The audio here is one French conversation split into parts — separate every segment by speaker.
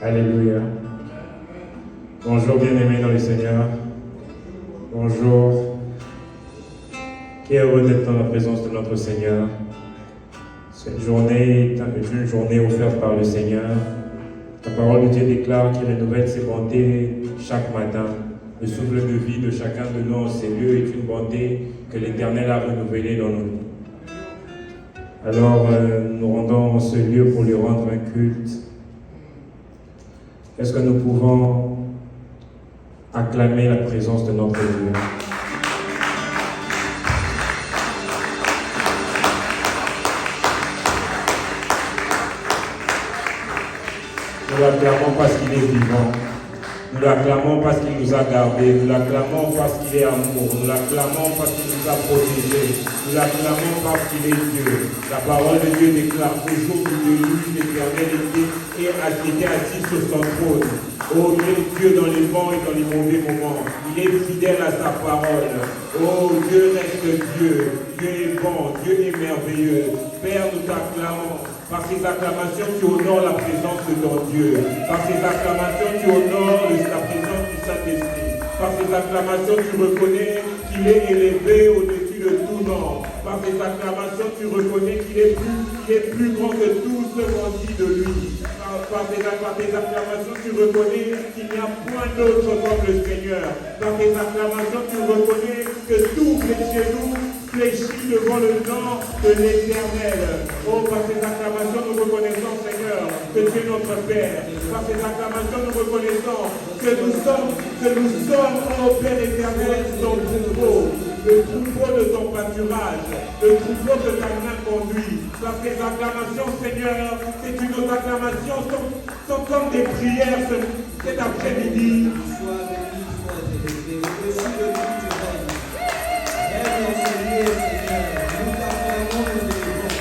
Speaker 1: Alléluia. Bonjour bien-aimés dans le Seigneur. Bonjour. Qui est heureux d'être dans la présence de notre Seigneur. Cette journée est une journée offerte par le Seigneur. La parole de Dieu déclare qu'il renouvelle ses bontés chaque matin. Le souffle de vie de chacun de nous en ces lieux est une bonté que l'Éternel a renouvelée dans nos vies. Alors, nous rendons en ce lieu pour lui rendre un culte. Est-ce que nous pouvons acclamer la présence de notre Dieu? Nous l'acclamons parce qu'il est vivant. Nous l'acclamons parce qu'il nous a gardés. Nous l'acclamons parce qu'il est amour. Nous l'acclamons parce qu'il nous a protégés. Nous l'acclamons parce qu'il est Dieu. La parole de Dieu déclare qu'au jour de lui, l'Éternel était assis sur son trône. Oh, il est Dieu dans les bons et dans les mauvais moments. Il est fidèle à sa parole. Oh, Dieu reste Dieu. Dieu est bon. Dieu est merveilleux. Père, nous t'acclamons. Par ces acclamations, tu honores la présence de ton Dieu. Par ces acclamations, tu honores la présence du Saint-Esprit. Par ces acclamations, tu reconnais qu'il est élevé au-dessus de tout nom. Par ces acclamations, tu reconnais qu'il est plus grand que tout ce qu'on dit de lui. Par tes acclamations, tu reconnais qu'il n'y a point d'autre comme le Seigneur. Par tes acclamations, tu reconnais que tout chez nous fléchit devant le nom de l'Éternel. Oh, par ces acclamations, nous reconnaissons, Seigneur, que tu es notre Père. Par ces acclamations, nous reconnaissons que nous sommes, oh Père éternel, ton troupeau. Le troupeau de ton pâturage, le troupeau que ta main conduit. Par tes acclamations, Seigneur, c'est que nos acclamations sont comme des prières cet après-midi.
Speaker 2: Sois béni, sois élevé, au-dessus de tout tu règnes. Règne en ce lieu, Seigneur, nous t'acclamons, nous t'élevons.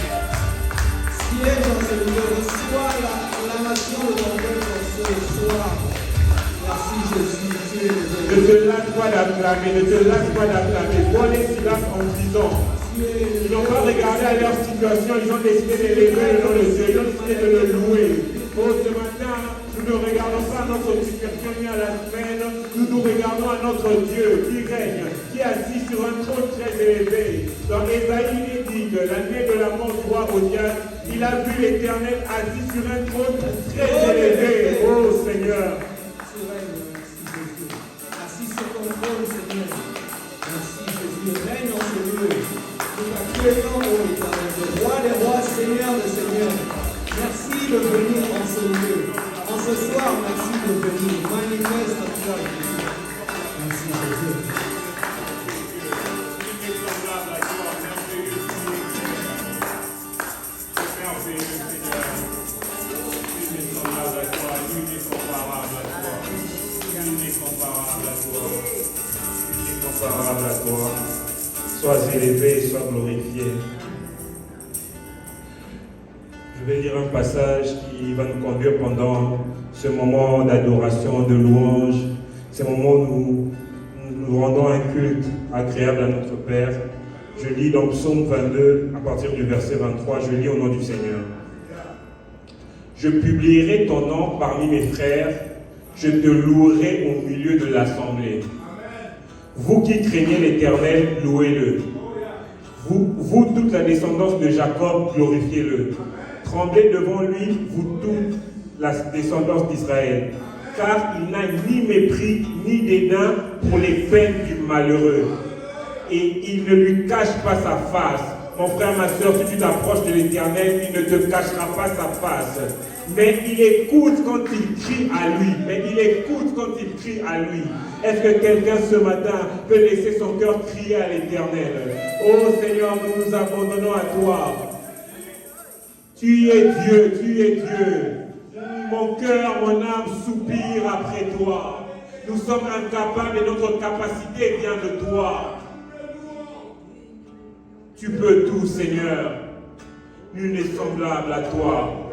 Speaker 2: Siège en ce lieu, reçois l'acclamation de ton peuple ce soir. Merci Jésus, tu es le
Speaker 1: ne te lasse pas d'acclamer, ne te lasse pas d'acclamer. Vois les silences en prison. Ils n'ont pas regardé à leur situation, ils ont décidé d'élever le nom de Dieu, ils ont décidé de le louer. Oh, ce matin, nous ne regardons pas à notre situation ni à la semaine, nous regardons à notre Dieu qui règne, qui est assis sur un trône très élevé. Dans Ésaïe, il est dit que l'année de la mort du roi Odias, il a vu l'Éternel assis sur un trône très élevé. Oh Seigneur.
Speaker 2: Assis sur ton trône, Seigneur. Merci Jésus, règne en ce lieu. Nous t'accueillons, ô Éternel, roi des rois, Seigneur des seigneurs. Merci de venir en ce lieu. En ce soir, merci de venir. Manifeste toi, Jésus. Merci Jésus.
Speaker 1: Comparable à toi, sois élevé, sois glorifié. Je vais lire un passage qui va nous conduire pendant ce moment d'adoration, de louange, ce moment où nous rendons un culte agréable à notre Père. Je lis dans Psaume 22, à partir du verset 23, je lis au nom du Seigneur. Je publierai ton nom parmi mes frères, je te louerai au milieu de l'assemblée. Vous qui craignez l'Éternel, louez-le. Vous, toute la descendance de Jacob, glorifiez-le. Tremblez devant lui, vous toute la descendance d'Israël. Car il n'a ni mépris, ni dédain pour les peines du malheureux. Et il ne lui cache pas sa face. Mon frère, ma soeur, si tu t'approches de l'Éternel, il ne te cachera pas sa face. Mais il écoute quand il crie à lui. Est-ce que quelqu'un ce matin peut laisser son cœur crier à l'Éternel? Oh Seigneur, nous nous abandonnons à toi. Tu es Dieu. Mon cœur, mon âme soupire après toi. Nous sommes incapables et notre capacité vient de toi. Tu peux tout, Seigneur. Nul n'est semblable à toi.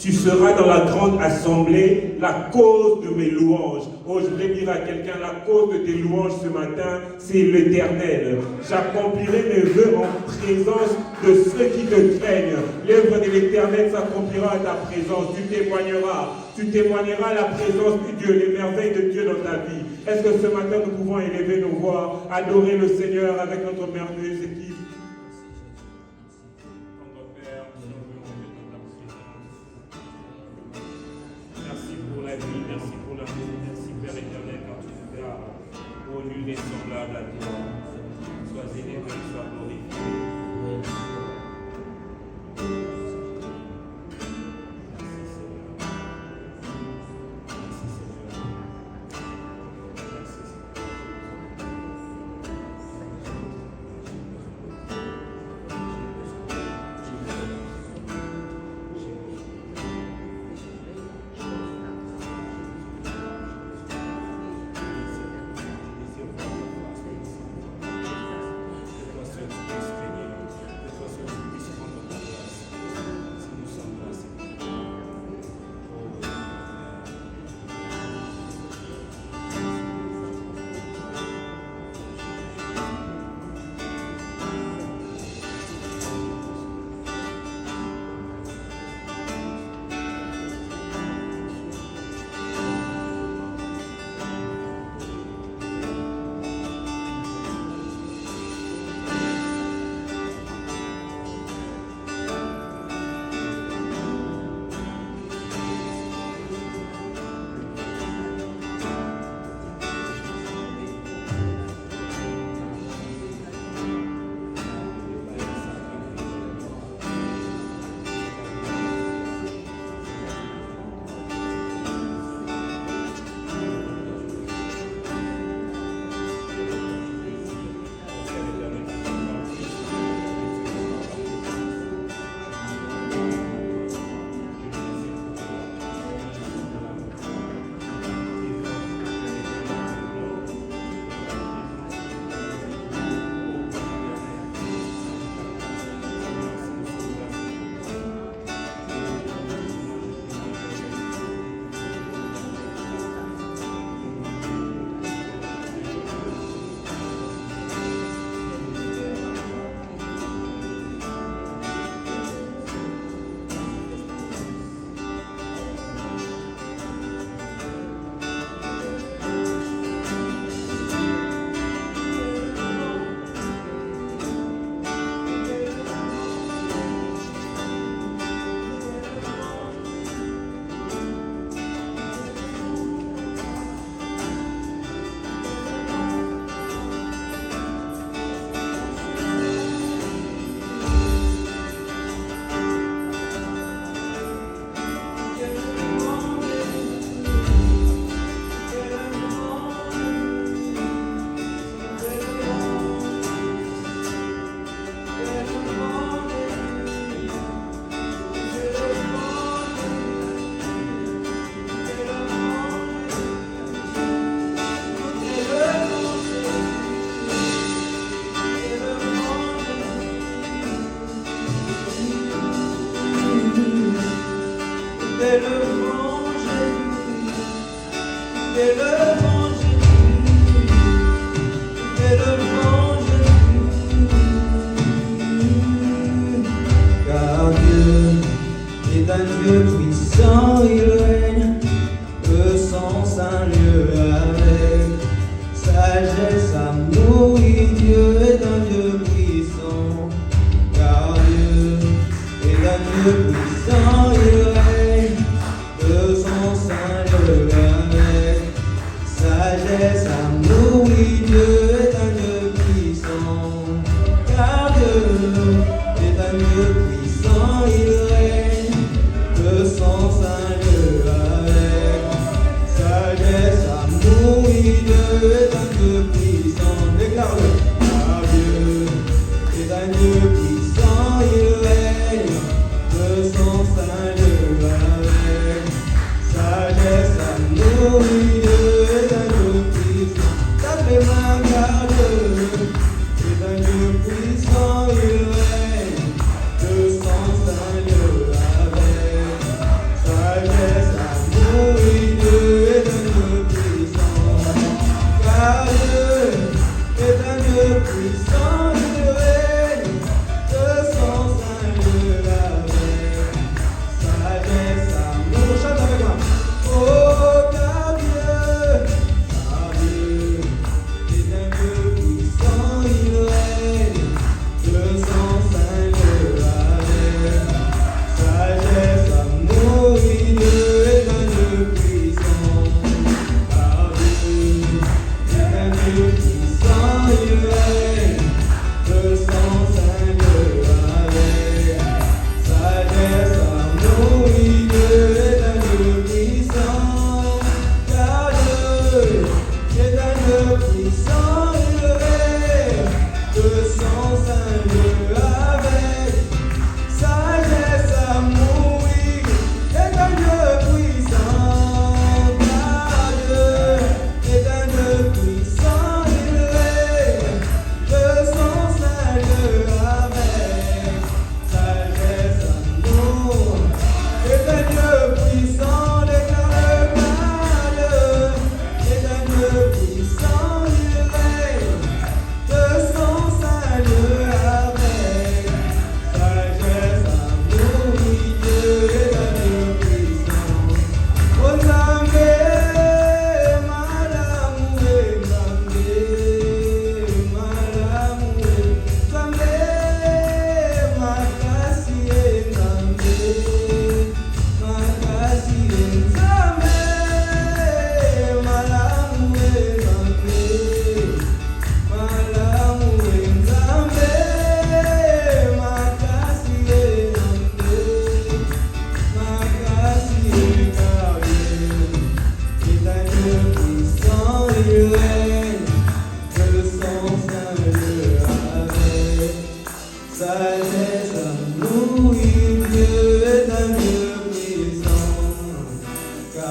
Speaker 1: Tu seras dans la grande assemblée la cause de mes louanges. Oh, je voulais dire à quelqu'un, la cause de tes louanges ce matin, c'est l'Éternel. J'accomplirai mes vœux en présence de ceux qui te craignent. L'œuvre de l'Éternel s'accomplira à ta présence. Tu témoigneras la présence de Dieu, les merveilles de Dieu dans ta vie. Est-ce que ce matin nous pouvons élever nos voix, adorer le Seigneur avec notre merveilleuse équipe? Merci pour l'amour, merci Père éternel, car tu nous as, ô nul n'est semblable à toi. Sois élevé, sois glorifié.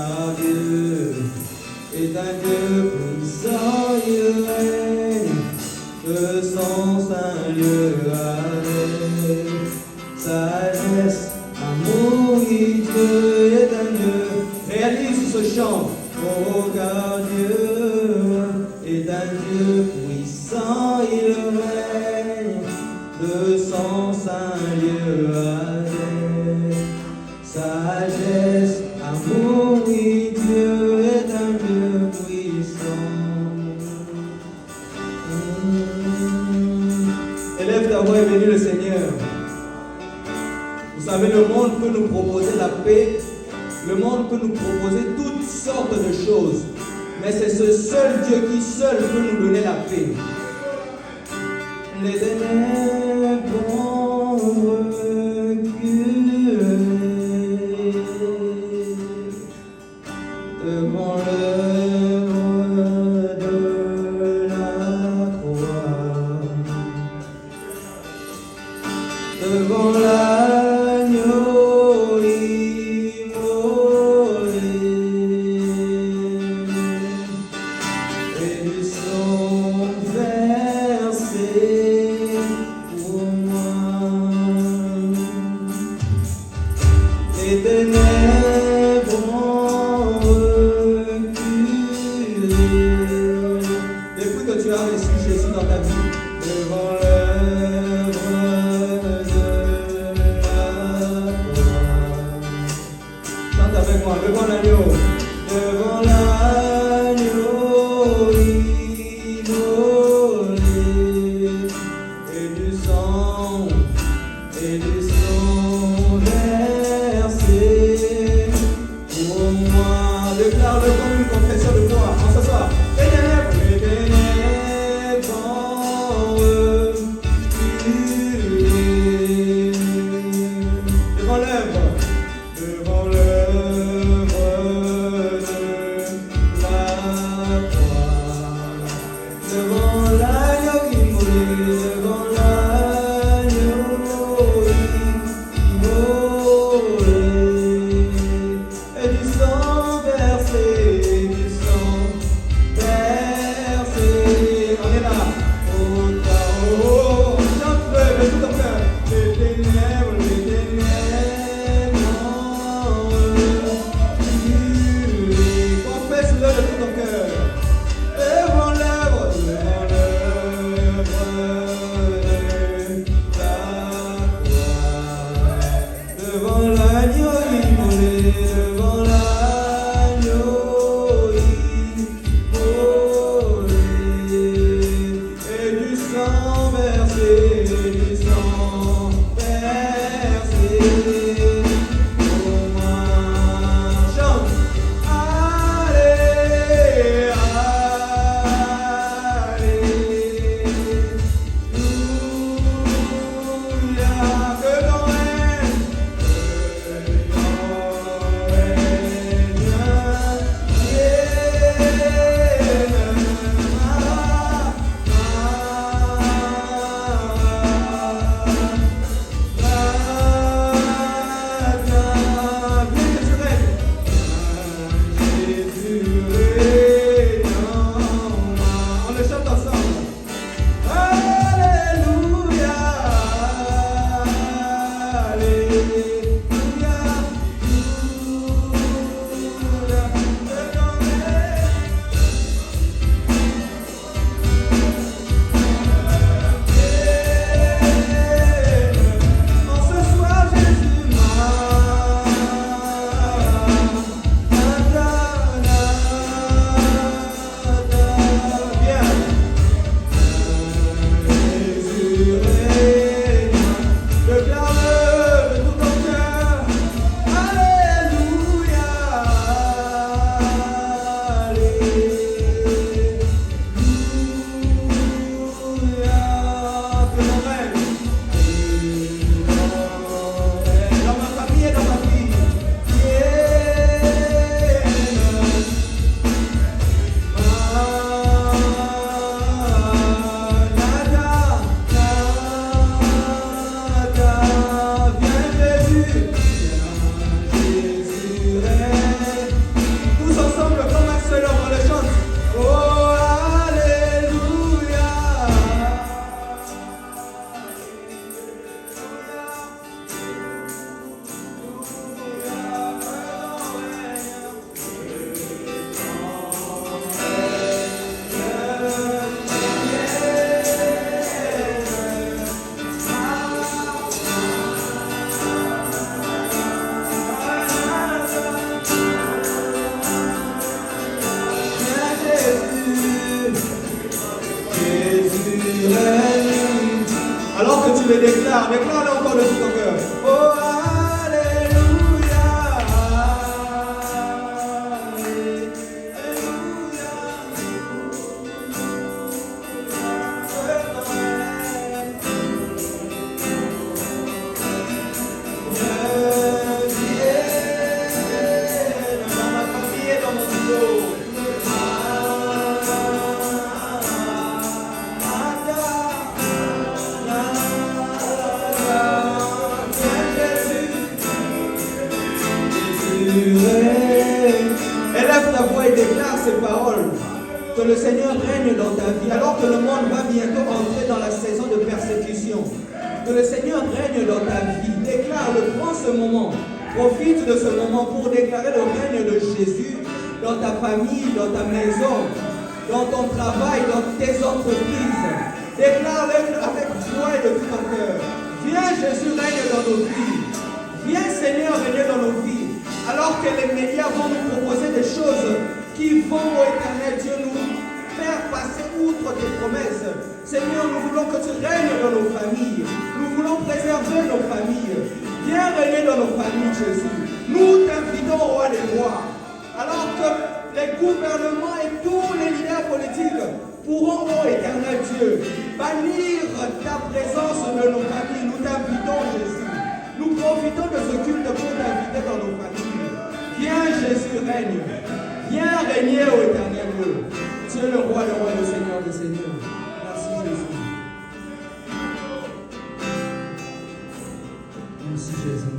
Speaker 2: car Dieu est un Dieu puissant, il règne de son saint lieu avec sagesse, amour, oui, Dieu est un Dieu. Réalise ce chant. Oh, car Dieu est un Dieu puissant, il règne de son saint lieu avec sagesse, amour, oui, Dieu est un Dieu puissant. Élève ta voix et bénis le Seigneur. Vous savez, le monde peut nous proposer la paix, le monde peut nous proposer toutes sortes de choses, mais c'est ce seul Dieu qui seul peut nous donner la paix. Les ténèbres ont reculé devant l'œuvre de la croix, devant l'agneau immolé et du sang versé pour moi. Les ténèbres ont reculé depuis que tu as reçu Jésus dans ta vie, devant l'œuvre de la croix. Chante avec moi, devant l'agneau, devant l'agneau immolé et du sang versé pour moi. Déclare-le comme une confession de foi en ce soir. Les ténèbres ont reculé devant l'œuvre de la croix, devant l'agneau immolé, devant l'agneau immolé et du sang versé le déclares. Déclare-le encore de tout ton cœur. Oh, Alléluia. Dans ma famille et dans mon dos. Élève ta voix et déclare ces paroles. Que le Seigneur règne dans ta vie, alors que le monde va bientôt entrer dans la saison de persécution. Que le Seigneur règne dans ta vie. Déclare-le, prends ce moment. Profite de ce moment pour déclarer le règne de Jésus dans ta famille, dans ta maison, dans ton travail, dans tes entreprises. Déclare-le avec joie et de tout ton cœur. Viens, Jésus règne dans nos vies. Viens, Seigneur, régner dans nos vies. Alors que les médias vont nous proposer des choses qui vont, au Éternel Dieu, nous faire passer outre tes promesses. Seigneur, nous voulons que tu règnes dans nos familles. Nous voulons préserver nos familles. Viens régner dans nos familles, Jésus. Nous t'invitons, roi des rois. Alors que les gouvernements et tous les leaders politiques pourront, ô Éternel Dieu, bannir ta présence de nos familles. Nous t'invitons, Jésus. Nous profitons de ce culte pour t'inviter dans nos familles. Viens, Jésus, règne. Viens régner, ô Éternel Dieu. Tu es le roi, le Seigneur des Seigneurs. Merci, Jésus. Merci, Jésus.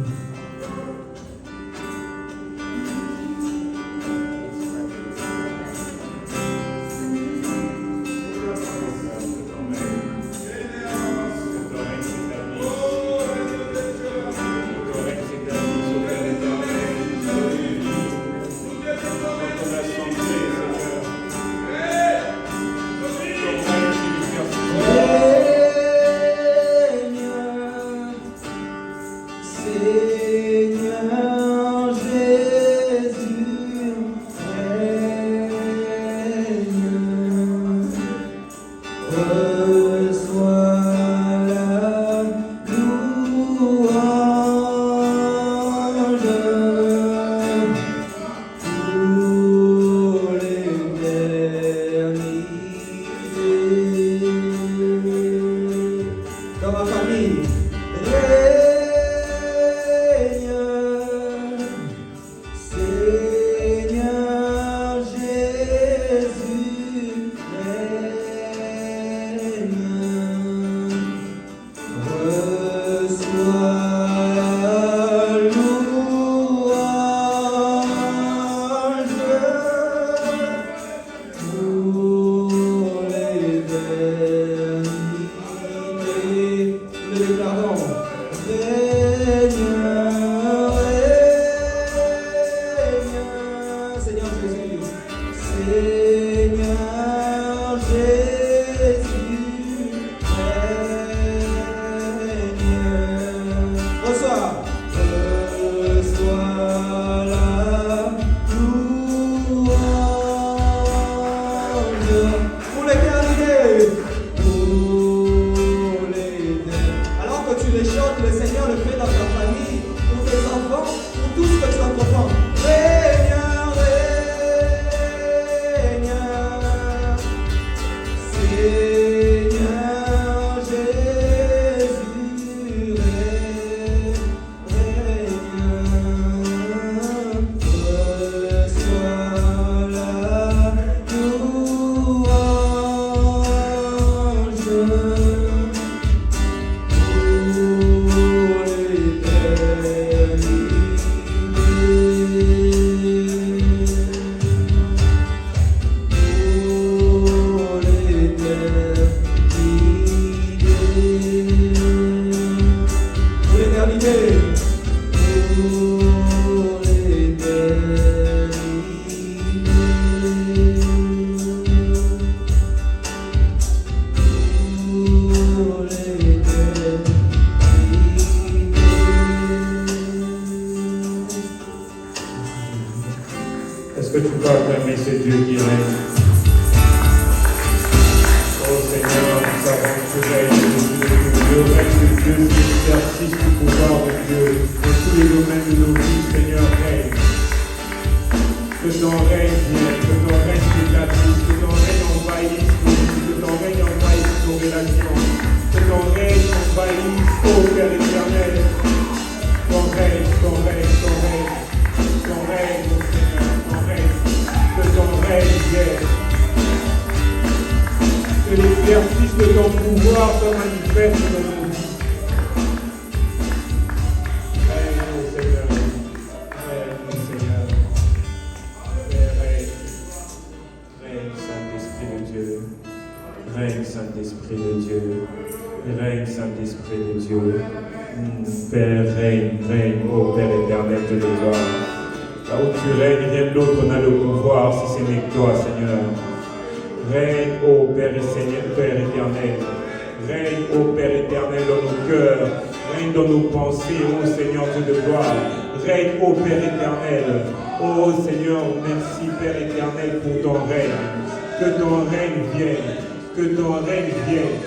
Speaker 1: Est-ce que tu peux acclamer ce Dieu qui règne? Oh Seigneur, nous savons que tu règnes, Dieu. règne de Dieu, l'exercice du pouvoir de Dieu dans tous les domaines de nos vies, Seigneur, règne. Que ton règne vienne, que ton règne s'établisse, que ton règne envahisse nos vies, que ton règne envahisse nos relations, que ton règne envahisse, ô Père éternel, ton règne, ton règne, ton règne, ton règne, ô Seigneur, ton règne, que ton règne vienne. Que l'exercice de ton pouvoir se manifeste dans nos vies. Règne, ô Seigneur. Règne, ô Seigneur. Règne. Règne, Saint-Esprit de Dieu. Règne, Saint-Esprit de Dieu. Règne, Saint-Esprit de Dieu. Père, règne, règne, ô Père éternel de gloire. Là où tu règnes, rien d'autre n'a le pouvoir si ce n'est que toi, Seigneur. Règne, ô Père et Seigneur, Père éternel. Règne, ô Père éternel, dans nos cœurs. Règne dans nos pensées, ô Seigneur Dieu de gloire. Règne, ô Père éternel. Ô Seigneur, merci Père éternel pour ton règne. Que ton règne vienne. Que ton règne vienne.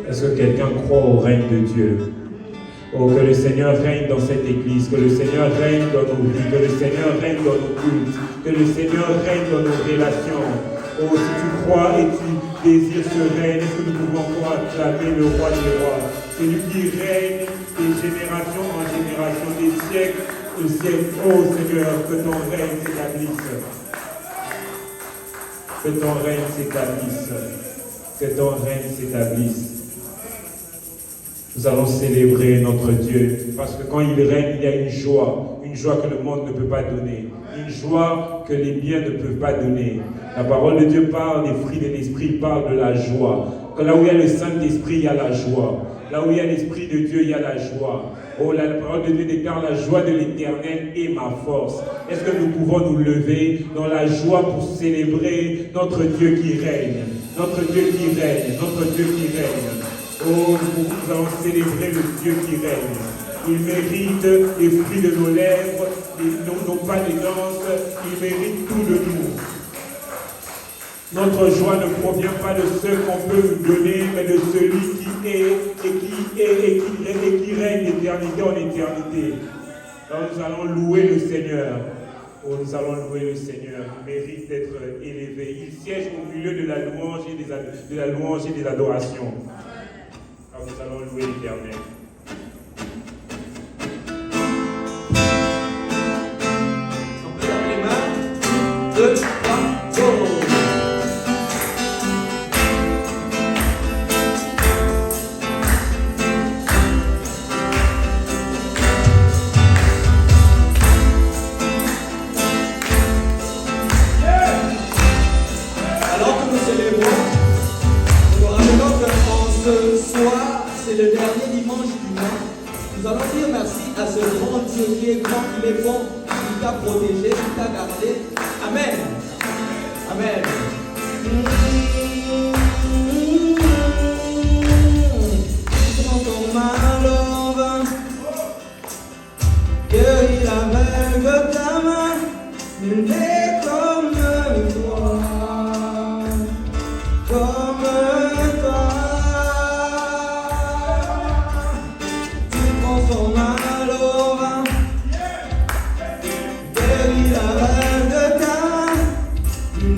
Speaker 1: Est-ce que quelqu'un croit au règne de Dieu? Oh, que le Seigneur règne dans cette église, que le Seigneur règne dans nos vies, que le Seigneur règne dans nos cultes, que le Seigneur règne dans nos relations. Oh, si tu crois et tu désires ce règne, est-ce que nous pouvons encore acclamer le roi des rois, celui qui règne des générations en génération, des siècles au siècle. Oh Seigneur, que ton règne s'établisse. Que ton règne s'établisse. Que ton règne s'établisse. Nous allons célébrer notre Dieu, parce que quand il règne, il y a une joie que le monde ne peut pas donner, une joie que les biens ne peuvent pas donner. La parole de Dieu parle des fruits de l'esprit, parle de la joie. Que là où il y a le Saint-Esprit, il y a la joie. Là où il y a l'Esprit de Dieu, il y a la joie. Oh, la parole de Dieu déclare la joie de l'Éternel est ma force. Est-ce que nous pouvons nous lever dans la joie pour célébrer notre Dieu qui règne, notre Dieu qui règne, notre Dieu qui règne. Oh, nous allons célébrer le Dieu qui règne. Il mérite les fruits de nos lèvres, nos pas de danse. Il mérite tout de nous. Notre joie ne provient pas de ce qu'on peut nous donner, mais de celui qui est et qui règne d'éternité en éternité. Alors nous allons louer le Seigneur. Oh, nous allons louer le Seigneur. Il mérite d'être élevé. Il siège au milieu de la louange et des adorations. Alors nous allons louer l'Éternel.
Speaker 2: On peut lever les mains. 2, 3, go!
Speaker 3: C'est le dernier dimanche du mois. Nous allons dire merci à ce grand Dieu qui est grand, qui est bon, qui t'a protégé, qui t'a gardé. Amen. Amen. Quand ton malheur guérit l'aveugle ta main, nul n'est comme toi. Comme toi. Il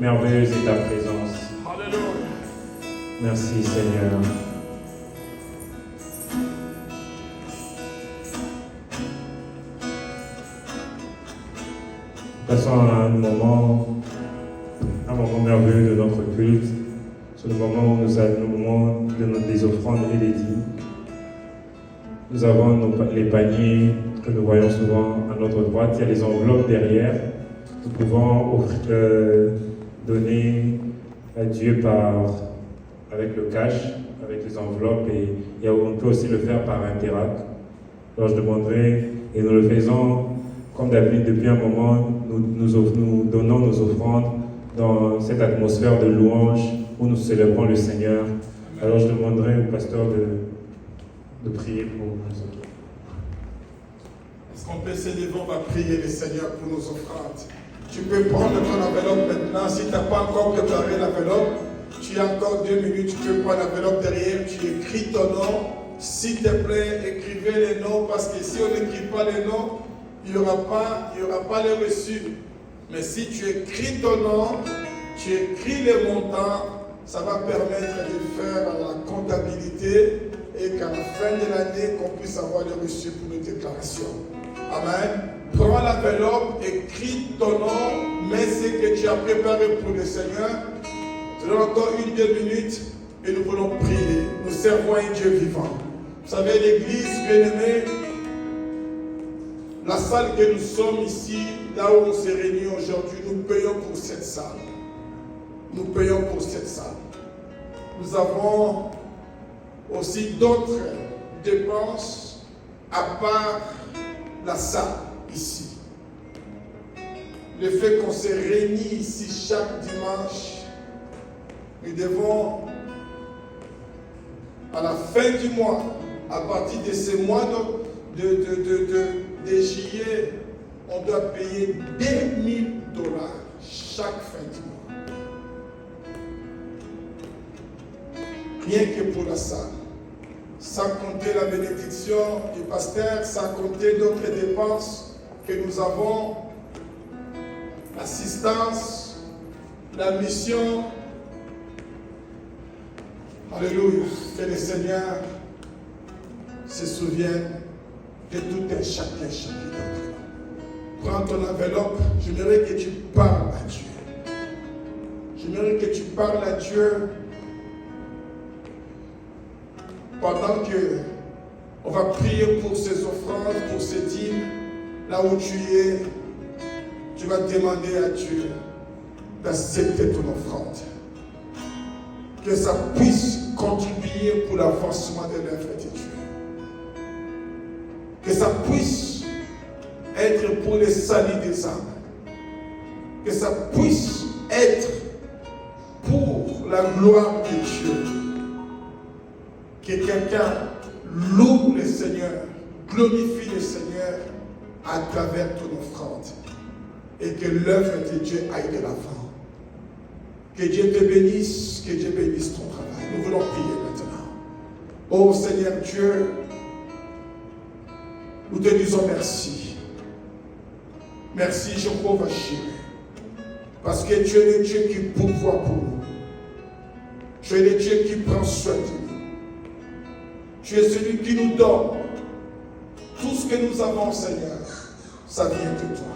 Speaker 1: Merveilleuse est ta présence. Merci Seigneur. Passons à un moment merveilleux de notre culte. C'est le moment où nous avons le moment des offrandes et des dîmes. Nous avons les paniers que nous voyons souvent à notre droite. Il y a les enveloppes derrière. nous pouvons donner à Dieu avec le cash, avec les enveloppes, et on peut aussi le faire par Interac. Alors je demanderai, et nous le faisons comme d'habitude depuis un moment, nous donnons nos offrandes dans cette atmosphère de louange où nous célébrons le Seigneur. Alors je demanderai au pasteur de prier pour nous autres.
Speaker 4: Est-ce qu'on peut s'élever, on va prier le Seigneur pour nos offrandes. Tu peux prendre ton enveloppe maintenant. Si tu n'as pas encore préparé l'enveloppe, tu as encore 2 minutes, tu peux prendre l'enveloppe derrière, tu écris ton nom. S'il te plaît, écrivez les noms, parce que si on n'écrit pas les noms, il n'y aura pas les reçus. Mais si tu écris ton nom, tu écris les montants, ça va permettre de faire la comptabilité et qu'à la fin de l'année, qu'on puisse avoir les reçus pour nos déclarations. Amen. Prends l'enveloppe, écris ton nom, mets ce que tu as préparé pour le Seigneur. Tu donnes encore 1-2 minutes et nous voulons prier. Nous servons un Dieu vivant. Vous savez, l'église bien-aimée, la salle que nous sommes ici, là où on s'est réunis aujourd'hui, nous payons pour cette salle. Nous payons pour cette salle. Nous avons aussi d'autres dépenses à part la salle ici. Le fait qu'on s'est réunis ici chaque dimanche, nous devons, à la fin du mois, à partir de ce mois de juillet, on doit payer $2,000 chaque fin du mois. Rien que pour la salle. Sans compter la bénédiction du pasteur, sans compter d'autres dépenses que nous avons, l'assistance, la mission. Alléluia. Que le Seigneur se souvienne de tout un chacun d'entre nous. Prends ton enveloppe. J'aimerais que tu parles à Dieu. J'aimerais que tu parles à Dieu pendant que on va prier pour ces offrandes, pour ces dîmes. Là où tu es, tu vas demander à Dieu d'accepter ton offrande. Que ça puisse contribuer pour l'avancement de l'œuvre de Dieu. Que ça puisse être pour le salut des âmes. Que ça puisse être pour la gloire de Dieu. Que quelqu'un loue le Seigneur, glorifie le Seigneur à travers ton offrande. Et que l'œuvre de Dieu aille de l'avant. Que Dieu te bénisse, que Dieu bénisse ton travail. Nous voulons prier maintenant. Oh Seigneur Dieu, nous te disons merci. Merci Jéhovah Jireh. Parce que tu es le Dieu qui pourvoit pour nous. Tu es le Dieu qui prend soin de nous. Tu es celui qui nous donne. Tout ce que nous avons, Seigneur, ça vient de toi.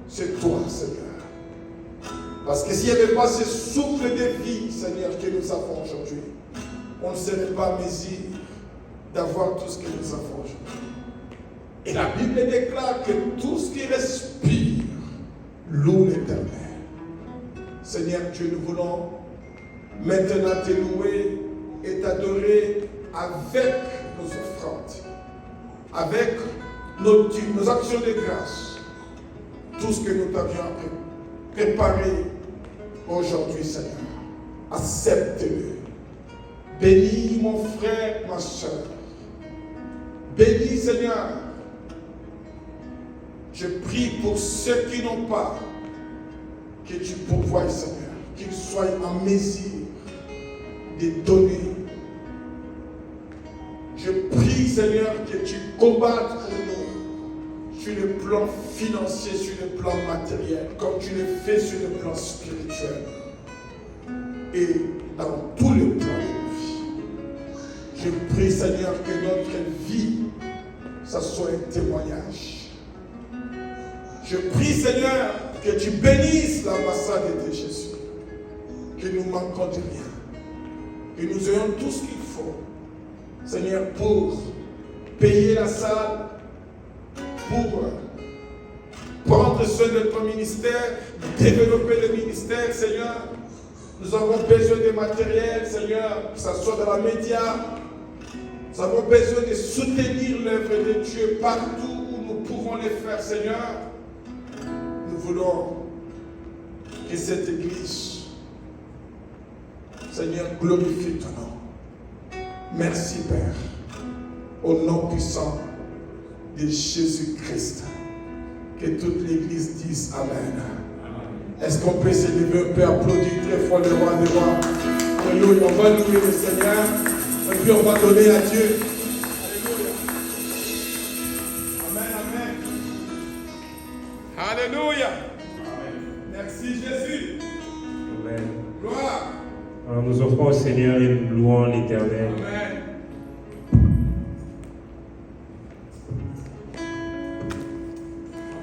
Speaker 4: C'est toi, Seigneur. Parce que s'il n'y avait pas ce souffle de vie, Seigneur, que nous avons aujourd'hui, on ne serait pas mesure d'avoir tout ce que nous avons aujourd'hui. Et la Bible déclare que tout ce qui respire loue l'Éternel. Seigneur Dieu, nous voulons maintenant te louer et t'adorer avec nos offrandes, avec nos actions de grâce, tout ce que nous t'avions préparé aujourd'hui, Seigneur. Accepte-le. Bénis mon frère, ma soeur. Bénis, Seigneur. Je prie pour ceux qui n'ont pas, que tu pourvoies, Seigneur, qu'ils soient en mesure de donner. Je prie, Seigneur, que tu combattes pour nous sur le plan financier, sur le plan matériel, comme tu le fais sur le plan spirituel et dans tous les plans de nos vies. Je prie, Seigneur, que notre vie, ça soit un témoignage. Je prie, Seigneur, que tu bénisses l'ambassade de Jésus, que nous manquons de rien, que nous ayons tout ce qu'il faut, Seigneur, pour payer la salle, pour prendre besoin de ton ministère, développer le ministère, Seigneur. Nous avons besoin de matériel, Seigneur, que ce soit dans la média. Nous avons besoin de soutenir l'œuvre de Dieu partout où nous pouvons le faire, Seigneur. Nous voulons que cette église, Seigneur, glorifie ton nom. Merci, Père, au nom puissant de Jésus-Christ. Que toute l'église dise Amen. Est-ce qu'on peut se lever, on peut applaudir très fort le roi des rois? Alléluia, on va louer le Seigneur et puis on va donner à Dieu. Alléluia. Amen, amen. Alléluia. Merci Jésus.
Speaker 1: Amen.
Speaker 4: Gloire.
Speaker 1: Alors, nous offrons au Seigneur et nous louons l'Éternel.
Speaker 4: Amen.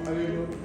Speaker 4: Alléluia.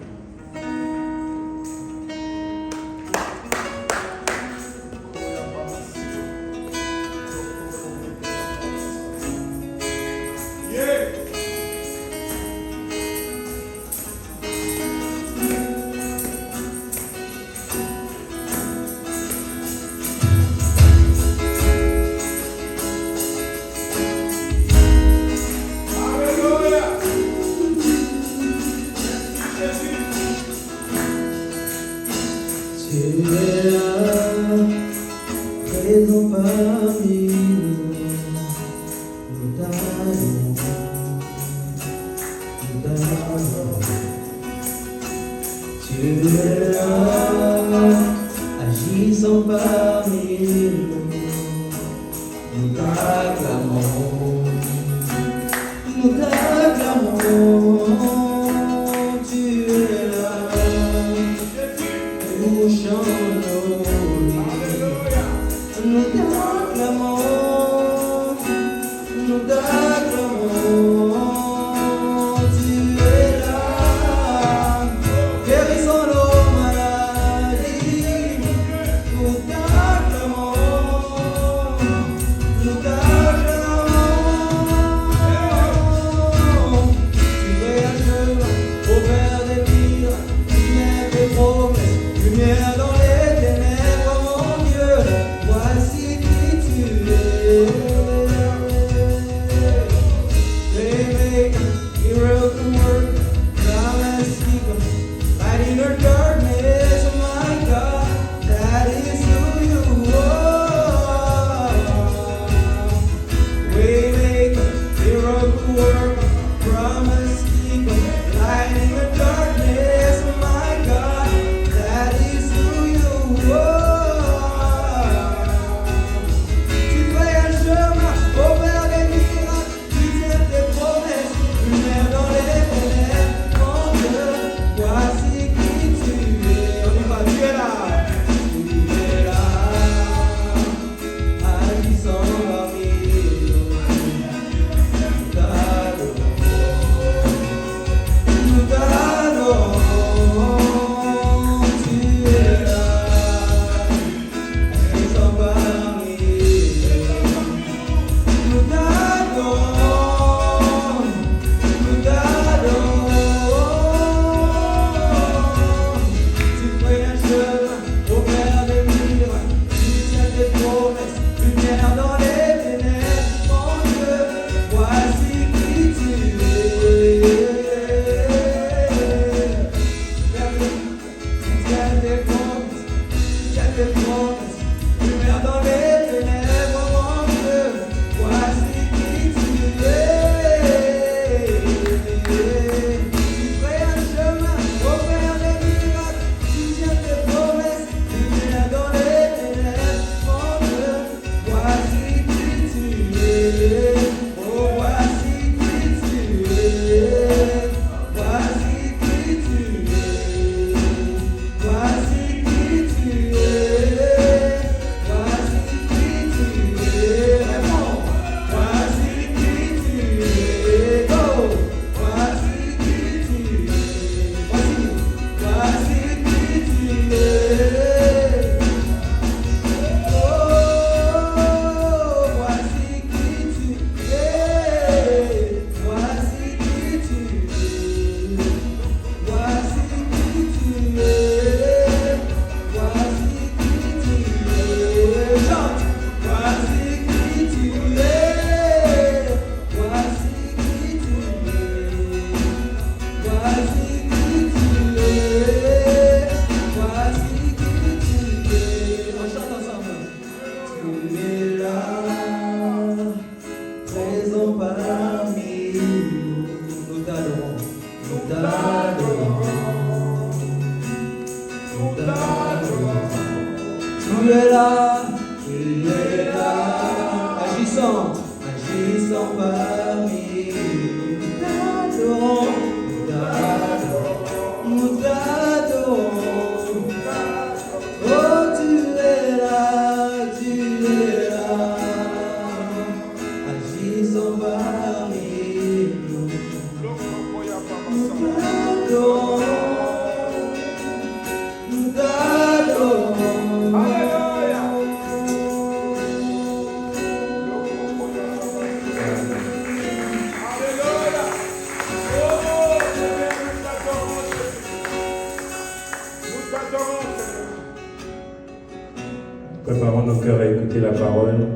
Speaker 1: Préparons nos cœurs à écouter la parole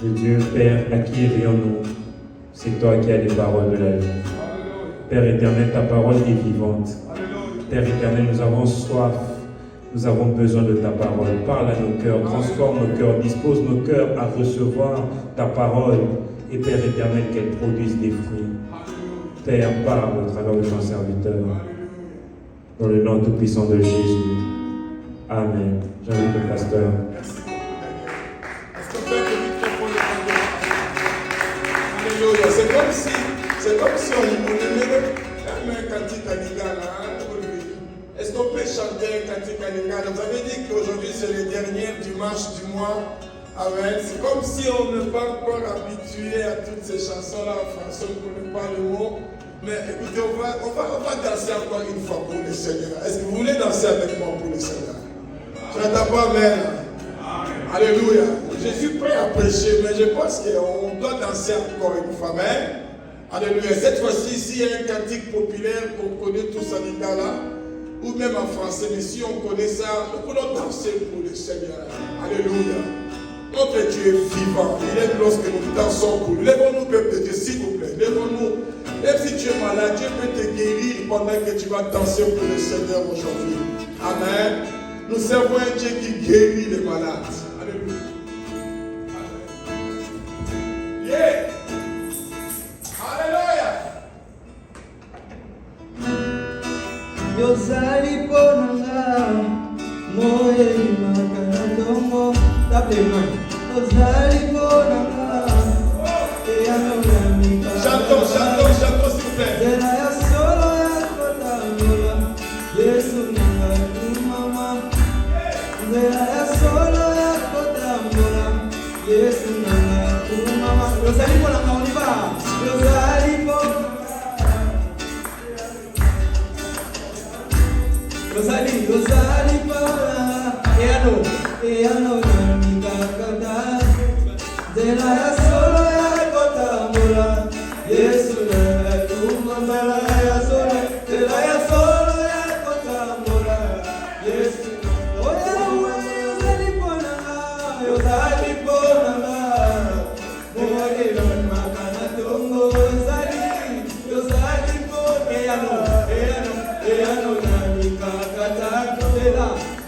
Speaker 1: de Dieu. Père, à qui irions-nous? C'est toi qui as les paroles de la vie. Père éternel, ta parole est vivante. Père éternel, nous avons soif. Nous avons besoin de ta parole. Parle à nos cœurs, transforme nos cœurs, dispose nos cœurs à recevoir ta parole. Et Père éternel, qu'elle produise des fruits. Père, parle au travers de ton serviteur. Dans le nom tout-puissant de Jésus. Amen. J'invite le pasteur.
Speaker 4: Merci beaucoup, Daniel. Est-ce qu'on peut applaudir très fort le pasteur? Alléluia. C'est comme si on aimait un cantique à Lingala. Est-ce qu'on peut chanter un cantique à Lingala? Vous avez dit qu'aujourd'hui c'est le dernier dimanche du mois. Amen. C'est comme si on n'est pas encore habitué à toutes ces chansons-là en français, on ne connaît pas le mot. Mais écoutez, on va danser encore une fois pour le Seigneur. Est-ce que vous voulez danser avec moi pour le Seigneur? Je n'entends pas amen. Alléluia. Je suis prêt à prêcher, mais je pense qu'on doit danser encore une fois. Amen. Alléluia. Cette fois-ci, s'il y a un cantique populaire qu'on connaît tous en Lingala, ou même en français, mais si on connaît ça, nous pouvons danser pour le Seigneur. Alléluia. Notre Dieu est vivant. Il aime lorsque nous dansons pour lui. Lèvons-nous, peuple de Dieu, s'il vous plaît. Lèvons-nous. Même si tu es malade, Dieu peut te guérir pendant que tu vas danser pour le Seigneur aujourd'hui. Amen. Nous servons un Dieu qui guérit les malades. Alléluia. Amen. Yeah. Alléluia.
Speaker 3: Yozali ponanga, moye makandongo, tapema. Yozali ponanga,
Speaker 4: chantons, s'il vous plaît.
Speaker 3: Zelaya solo ya kotambola, Yesu nanga mama. Zelaya solo ya kotambola, Yesu nanga mama. Yozali ponanga uniba, Yozali ponanga. Yozali ponanga, Eano namikakata. Zelaya solo ya kotambola, Yesu nanga mama. Zelaya solo ya kotambola, Yesu. Yozali ponanga, Yozali ponanga. Moye makana tongo, Yozali ponanga. Eano namikakata.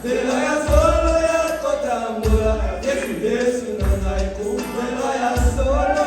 Speaker 3: Zelaya solo ya kotambola, Yesu nanga zelaya solo.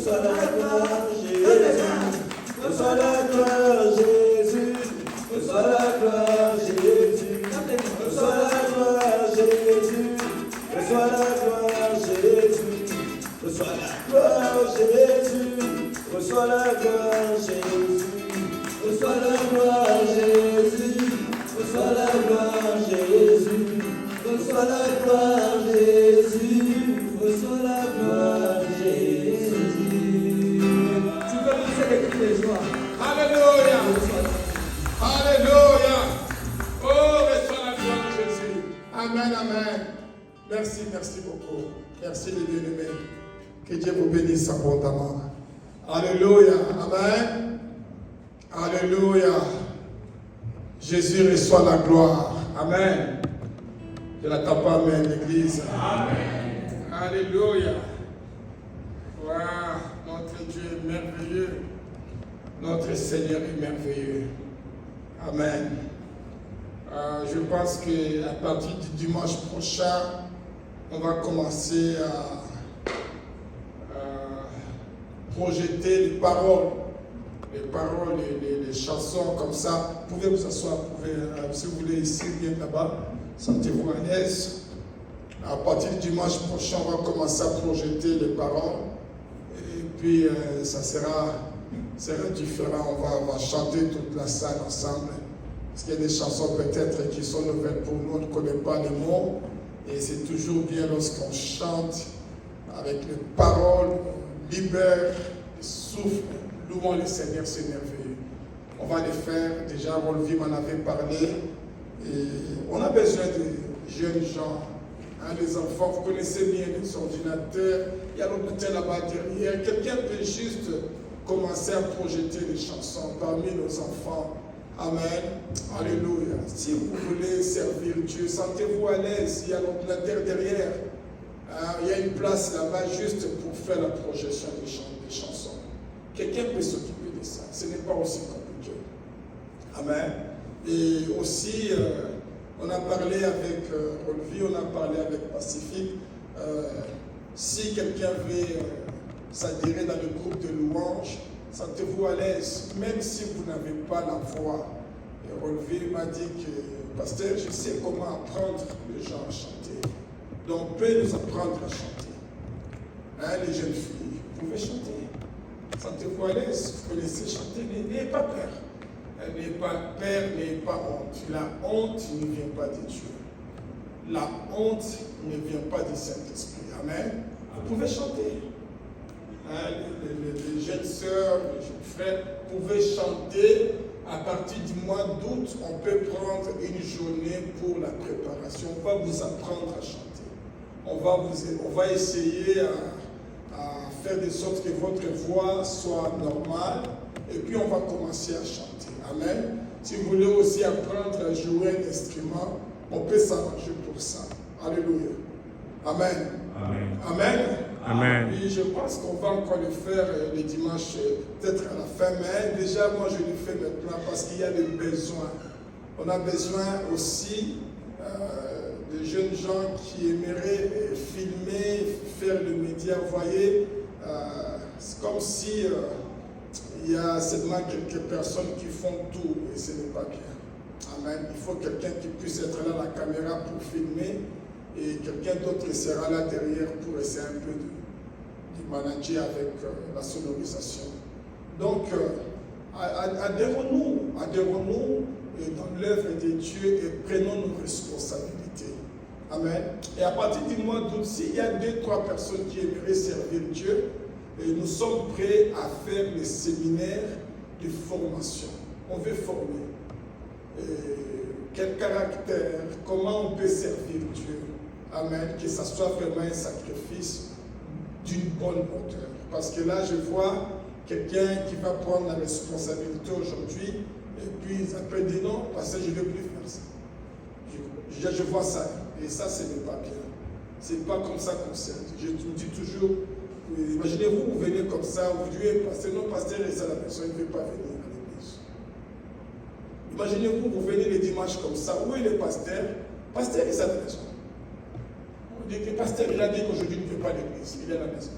Speaker 3: Reçois la gloire, Jésus. Reçois la gloire, Jésus. Reçois la gloire, Jésus. Reçois la gloire, Jésus. Reçois la gloire, Jésus. Reçois la gloire, Jésus. Reçois la gloire, Jésus. Reçois la gloire, Jésus. Reçois la gloire, Jésus. Reçois la gloire, Jésus. Reçois la gloire, Jésus. Tu peux pousser les cris de joie.
Speaker 4: Alléluia. Alléluia. Oh, reçois la gloire, Jésus. Amen, amen. Merci, merci beaucoup. Merci les bien-aimés. Que Dieu vous bénisse abondamment. Alléluia. Amen. Alléluia. Jésus reçoit la gloire. Amen. Je n'attends pas, amen, l'église. Amen. Alléluia. Wow. Notre Dieu est merveilleux. Notre Seigneur est merveilleux. Amen. Je pense qu'à partir du dimanche prochain, on va commencer à projeter les paroles, les chansons comme ça. Vous pouvez vous asseoir, si vous voulez ici, bien là-bas, sentez-vous à l'aise. À partir du dimanche prochain, on va commencer à projeter les paroles. Et puis, ça sera différent. On va chanter toute la salle ensemble. Parce qu'il y a des chansons peut-être qui sont nouvelles pour nous, on ne connaît pas les mots. Et c'est toujours bien lorsqu'on chante avec les paroles, on libère, le souffle, louons le Seigneur, c'est merveilleux. On va les faire, déjà Rolvi m'en avait parlé. Et on a besoin de jeunes gens, les enfants, vous connaissez bien les ordinateurs, il y a l'ordinateur là-bas derrière. Quelqu'un peut juste commencer à projeter les chansons parmi nos enfants. Amen. Alléluia. Si vous voulez servir Dieu, sentez-vous à l'aise. Il y a l'ordinateur derrière. Il y a une place là-bas juste pour faire la projection des chansons. Quelqu'un peut s'occuper de ça. Ce n'est pas aussi compliqué. Amen. Et aussi, on a parlé avec Rolvi, on a parlé avec Pacifique. Si quelqu'un veut s'adhérer dans le groupe de louanges, sentez-vous à l'aise, même si vous n'avez pas la voix. Et Rolvi m'a dit que, pasteur, je sais comment apprendre les gens à chanter. Donc, on peut nous apprendre à chanter. Les jeunes filles, vous pouvez chanter. Sentez-vous à l'aise, vous connaissez chanter, n'ayez pas peur. N'ayez pas peur, n'ayez pas honte. La honte ne vient pas de Dieu. La honte ne vient pas du Saint-Esprit. Amen. Vous pouvez chanter. Les jeunes sœurs, les jeunes frères, vous pouvez chanter. À partir du mois d'août, on peut prendre une journée pour la préparation. On va vous apprendre à chanter. On va essayer à faire de sorte que votre voix soit normale. Et puis on va commencer à chanter. Amen. Si vous voulez aussi apprendre à jouer un instrument, on peut s'arranger pour ça. Alléluia. Amen. Amen. Amen.
Speaker 1: Amen.
Speaker 4: Oui, je pense qu'on va encore le faire le dimanche, peut-être à la fin, mais déjà, moi, je le fais maintenant parce qu'il y a des besoins. On a besoin aussi de jeunes gens qui aimeraient filmer, faire le média. Vous voyez, c'est comme si il y a seulement quelques personnes qui font tout et ce n'est pas bien. Amen. Il faut quelqu'un qui puisse être là, la caméra pour filmer. Et quelqu'un d'autre sera là derrière pour essayer un peu de manager avec la sonorisation. Donc, adhérons-nous dans l'œuvre de Dieu et prenons nos responsabilités. Amen. Et à partir du mois d'août, s'il y a 2-3 personnes qui aimeraient servir Dieu, et nous sommes prêts à faire les séminaires de formation. On veut former. Quel caractère, comment on peut servir Dieu. Amen. Que ça soit vraiment un sacrifice d'une bonne hauteur. Parce que là, je vois quelqu'un qui va prendre la responsabilité aujourd'hui et puis après dire non, parce que je ne vais plus faire ça. Je vois ça. Et ça, ce n'est pas bien. Ce n'est pas comme ça qu'on sert. Je me dis toujours, imaginez-vous, vous venez comme ça, vous dites, non, pasteur, et ça, la personne ne veut pas venir à l'église. Imaginez-vous, vous venez les dimanches comme ça, où est le pasteur? Pasteur, il est à la maison. On dit que le pasteur, il a dit qu'aujourd'hui, il ne veut pas à l'église, il est à la maison.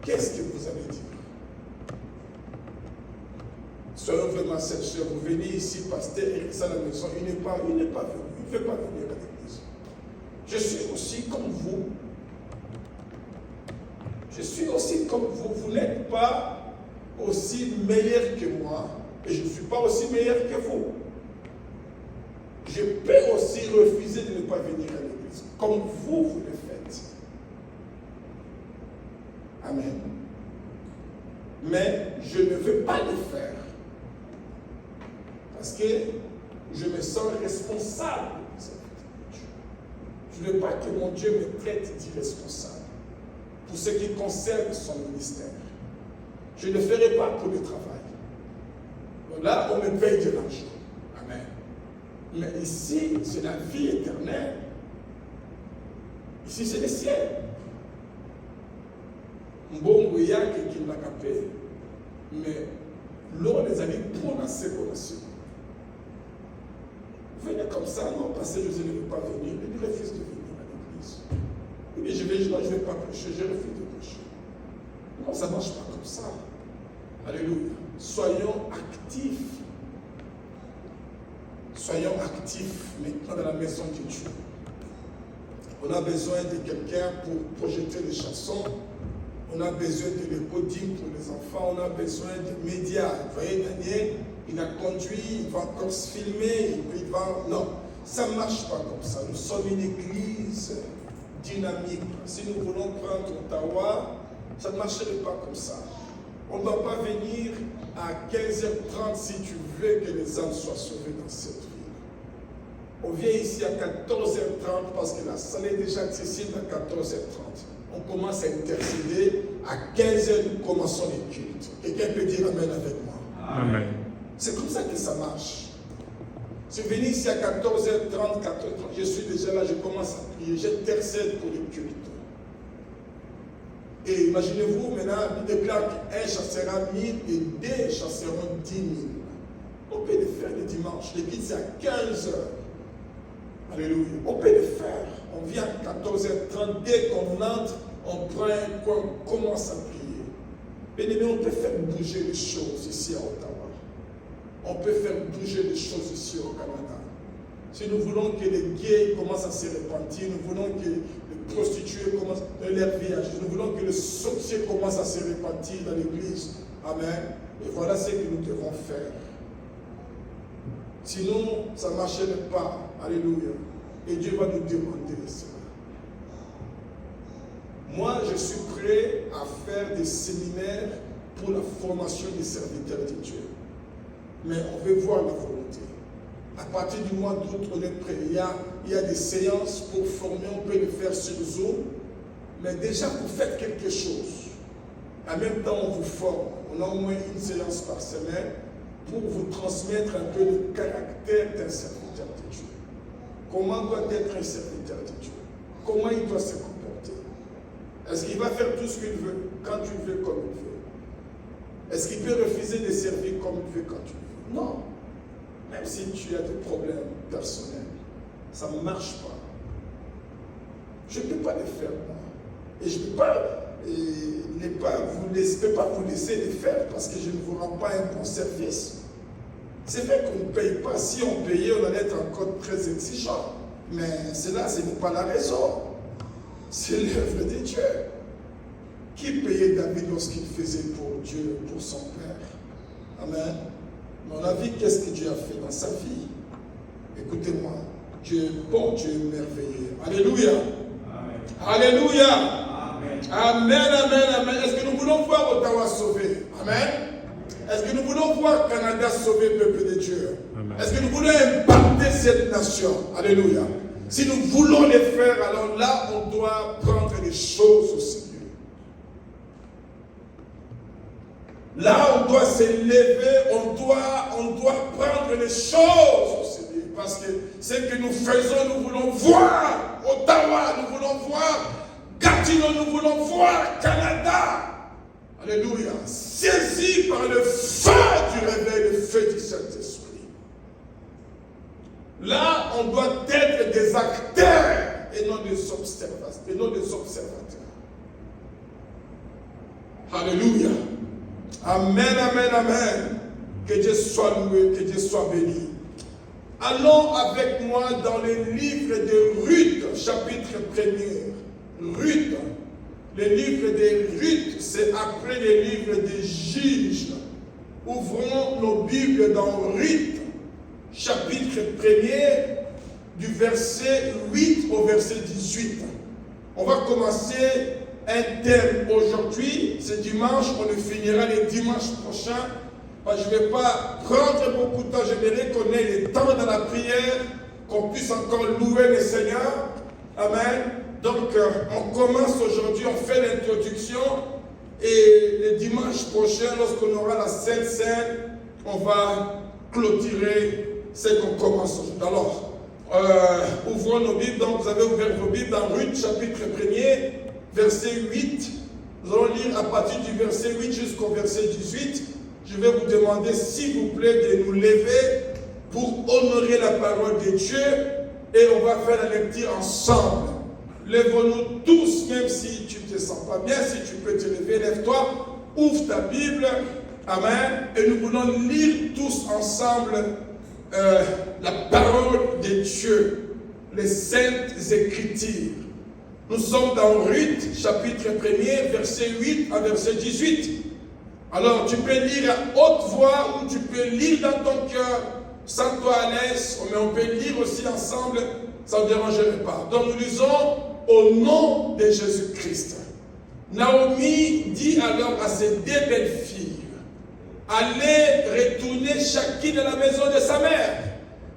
Speaker 4: qu'est-ce que vous allez dire? Soyons vraiment sincères. Vous venez ici, pasteur, et ça à la maison, il n'est pas venu, il ne fait pas venir à l'église. Je suis aussi comme vous. Je suis aussi comme vous. Vous n'êtes pas aussi meilleur que moi, et je ne suis pas aussi meilleur que vous. Je peux aussi refuser de ne pas venir à l'église, comme vous le faites. Amen. Mais je ne veux pas le faire. Parce que je me sens responsable. Je ne veux pas que mon Dieu me traite d'irresponsable pour ce qui concerne son ministère. Je ne le ferai pas pour le travail. Donc là, on me paye de l'argent. Amen. Mais ici, c'est la vie éternelle. Ici, c'est le ciel. Mbongo yake qui l'a capé, mais l'on les a dit pour la séparation. Venez comme ça, non, parce que José ne veut pas venir, il refuse de venir à l'église. Oui, je ne vais pas prêcher, je refuse de prêcher. Non, ça ne marche pas comme ça. Alléluia. Soyons actifs. Soyons actifs maintenant dans la maison de Dieu. On a besoin de quelqu'un pour projeter les chansons. On a besoin de l'écoding pour les enfants. On a besoin de médias. Vous voyez, Daniel, il a conduit, il va encore se filmer, il va... Non, ça ne marche pas comme ça. Nous sommes une église dynamique. Si nous voulons prendre Ottawa, ça ne marcherait pas comme ça. On ne doit pas venir à 15h30 si tu veux que les âmes soient sauvées dans cette ville. On vient ici à 14h30 parce que la salle est déjà accessible à 14h30. On commence à intercéder. À 15h, nous commençons les cultes. Quelqu'un peut dire Amen avec moi.
Speaker 1: Amen.
Speaker 4: C'est comme ça que ça marche. Je suis venu ici à 14h30, 14h30. Je suis déjà là, je commence à prier. J'intercède pour les cultes. Et imaginez-vous, maintenant, il déclare qu'un chassera 1000 et deux chasseront 10 000. On peut le faire le dimanche. L'église, c'est à 15h. Alléluia. On peut le faire. On vient à 14h30. Dès qu'on entre, on prend un coin, on commence à prier. Bien-aimés, on peut faire bouger les choses ici à Ottawa. On peut faire bouger les choses ici au Canada. Si nous voulons que les gays commencent à se repentir, nous voulons que les prostituées commencent dans leur vie à Jésus, nous voulons que les sorciers commencent à se repentir dans l'église. Amen. Et voilà ce que nous devons faire. Sinon, ça ne marcherait pas. Alléluia. Et Dieu va nous demander cela. Moi, je suis prêt à faire des séminaires pour la formation des serviteurs de Dieu. Mais on veut voir la volonté. À partir du mois d'août, on est prêt. Il y a des séances pour former, on peut le faire sur Zoom. Mais déjà, vous faites quelque chose. En même temps, on vous forme. On a au moins une séance par semaine pour vous transmettre un peu le caractère d'un serviteur de Dieu. Comment doit être un serviteur de Dieu? Comment il doit se comporter? Est-ce qu'il va faire tout ce qu'il veut, quand tu veux, comme il veut? Est-ce qu'il peut refuser de servir comme il veut, quand tu veux? Non. Même si tu as des problèmes personnels, ça ne marche pas. Je ne peux pas le faire, moi. Et je ne peux pas vous laisser le faire parce que je ne vous rends pas un bon service. C'est vrai qu'on ne paye pas. Si on payait, on allait être encore très exigeant. Mais cela, ce n'est pas la raison. C'est l'œuvre de Dieu. Qui payait David lorsqu'il faisait pour Dieu, pour son Père? Amen. Mais on a vu qu'est-ce que Dieu a fait dans sa vie. Écoutez-moi, Dieu est bon, Dieu est merveilleux. Alléluia. Amen. Alléluia. Amen. Amen, amen, amen. Est-ce que nous voulons voir Ottawa sauvé? Amen. Est-ce que nous voulons voir Canada sauver le peuple de Dieu? Amen. Est-ce que nous voulons impacter cette nation? Alléluia. Si nous voulons le faire, alors là, on doit prendre les choses au Seigneur. Là, on doit s'élever, on doit prendre les choses au Seigneur. Parce que ce que nous faisons, nous voulons voir Ottawa, nous voulons voir Gatineau, nous voulons voir Canada. Alléluia. Saisi par le feu du réveil, le feu du Saint-Esprit. Là, on doit être des acteurs et non des observateurs. Alléluia. Amen, amen, amen. Que Dieu soit loué, que Dieu soit béni. Allons avec moi dans le livre de Ruth, chapitre 1er. Ruth. Le livre de Ruth, c'est après le livre des Juges. Ouvrons nos Bibles dans Ruth, chapitre 1er, du verset 8 au verset 18. On va commencer un thème aujourd'hui. C'est dimanche, on le finira le dimanche prochain. Je ne vais pas prendre beaucoup de temps, j'aimerais qu'on ait le temps dans la prière, qu'on puisse encore louer le Seigneur. Amen. Donc, on commence aujourd'hui, on fait l'introduction, et le dimanche prochain, lorsqu'on aura la Sainte Seine, on va clôturer ce qu'on commence aujourd'hui. Alors, ouvrons nos Bibles. Donc, vous avez ouvert vos Bibles dans Ruth, chapitre 1er, verset 8. Nous allons lire à partir du verset 8 jusqu'au verset 18. Je vais vous demander, s'il vous plaît, de nous lever pour honorer la parole de Dieu, et on va faire la lecture ensemble. Lève-nous tous, même si tu ne te sens pas bien, si tu peux te lever, lève-toi, ouvre ta Bible, amen, et nous voulons lire tous ensemble la parole de Dieu, les saintes Écritures. Nous sommes dans Ruth, chapitre 1er, verset 8 à verset 18. Alors, tu peux lire à haute voix ou tu peux lire dans ton cœur, sens-toi à l'aise, mais on peut lire aussi ensemble, ça ne dérangerait pas. Donc, nous lisons au nom de Jésus-Christ. Naomi dit alors à ses deux belles filles, allez retourner chacune à la maison de sa mère,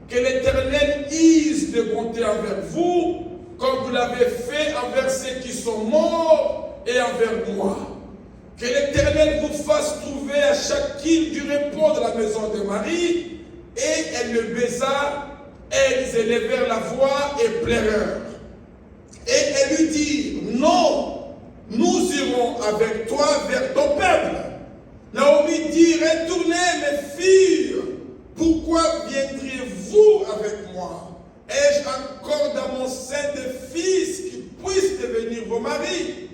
Speaker 4: que l'Éternel use de bonté envers vous, comme vous l'avez fait envers ceux qui sont morts et envers moi. Que l'Éternel vous fasse trouver à chacune du repos de la maison de Marie. Et elle le baisa, elles élevèrent la voix et pleurèrent. Et elle lui dit, non, nous irons avec toi vers ton peuple. Naomi dit, retournez mes filles, pourquoi viendriez-vous avec moi? Ai-je encore dans mon sein des fils qui puissent devenir vos maris?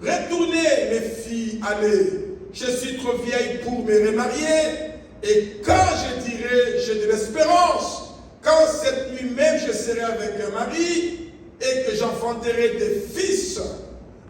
Speaker 4: Retournez, mes filles, allez. Je suis trop vieille pour me remarier. Et quand je dirai, j'ai de l'espérance, quand cette nuit même je serai avec un mari et que j'enfanterai des fils,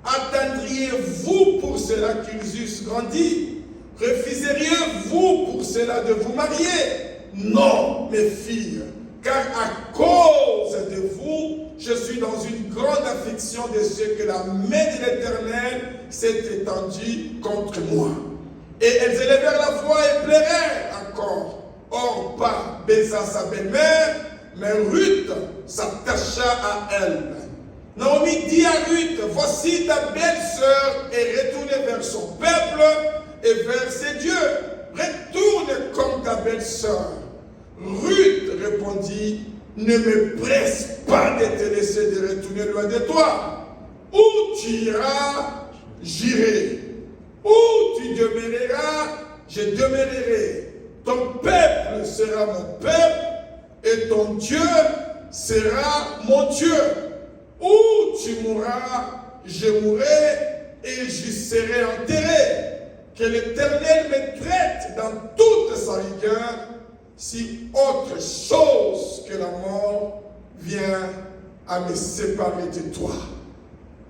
Speaker 4: attendriez-vous pour cela qu'ils eussent grandi? Refuseriez-vous pour cela de vous marier? Non, mes filles, car à cause de vous, je suis dans une grande affliction de ce que la main de l'Éternel s'est étendue contre moi. Et elles élevèrent la voix et pleurèrent encore. Orpa baisa sa belle-mère, mais Ruth s'attacha à elle. Naomi dit à Ruth, voici ta belle-sœur est retournée vers son peuple et vers ses dieux. Retourne comme ta belle-sœur. Ruth répondit, ne me presse pas de te laisser de retourner loin de toi. Où tu iras, j'irai. Où tu demeureras, je demeurerai. Ton peuple sera mon peuple et ton Dieu sera mon Dieu. Où tu mourras, je mourrai et j'y serai enterré. Que l'Éternel me traite dans toute sa rigueur, si autre chose que la mort vient à me séparer de toi.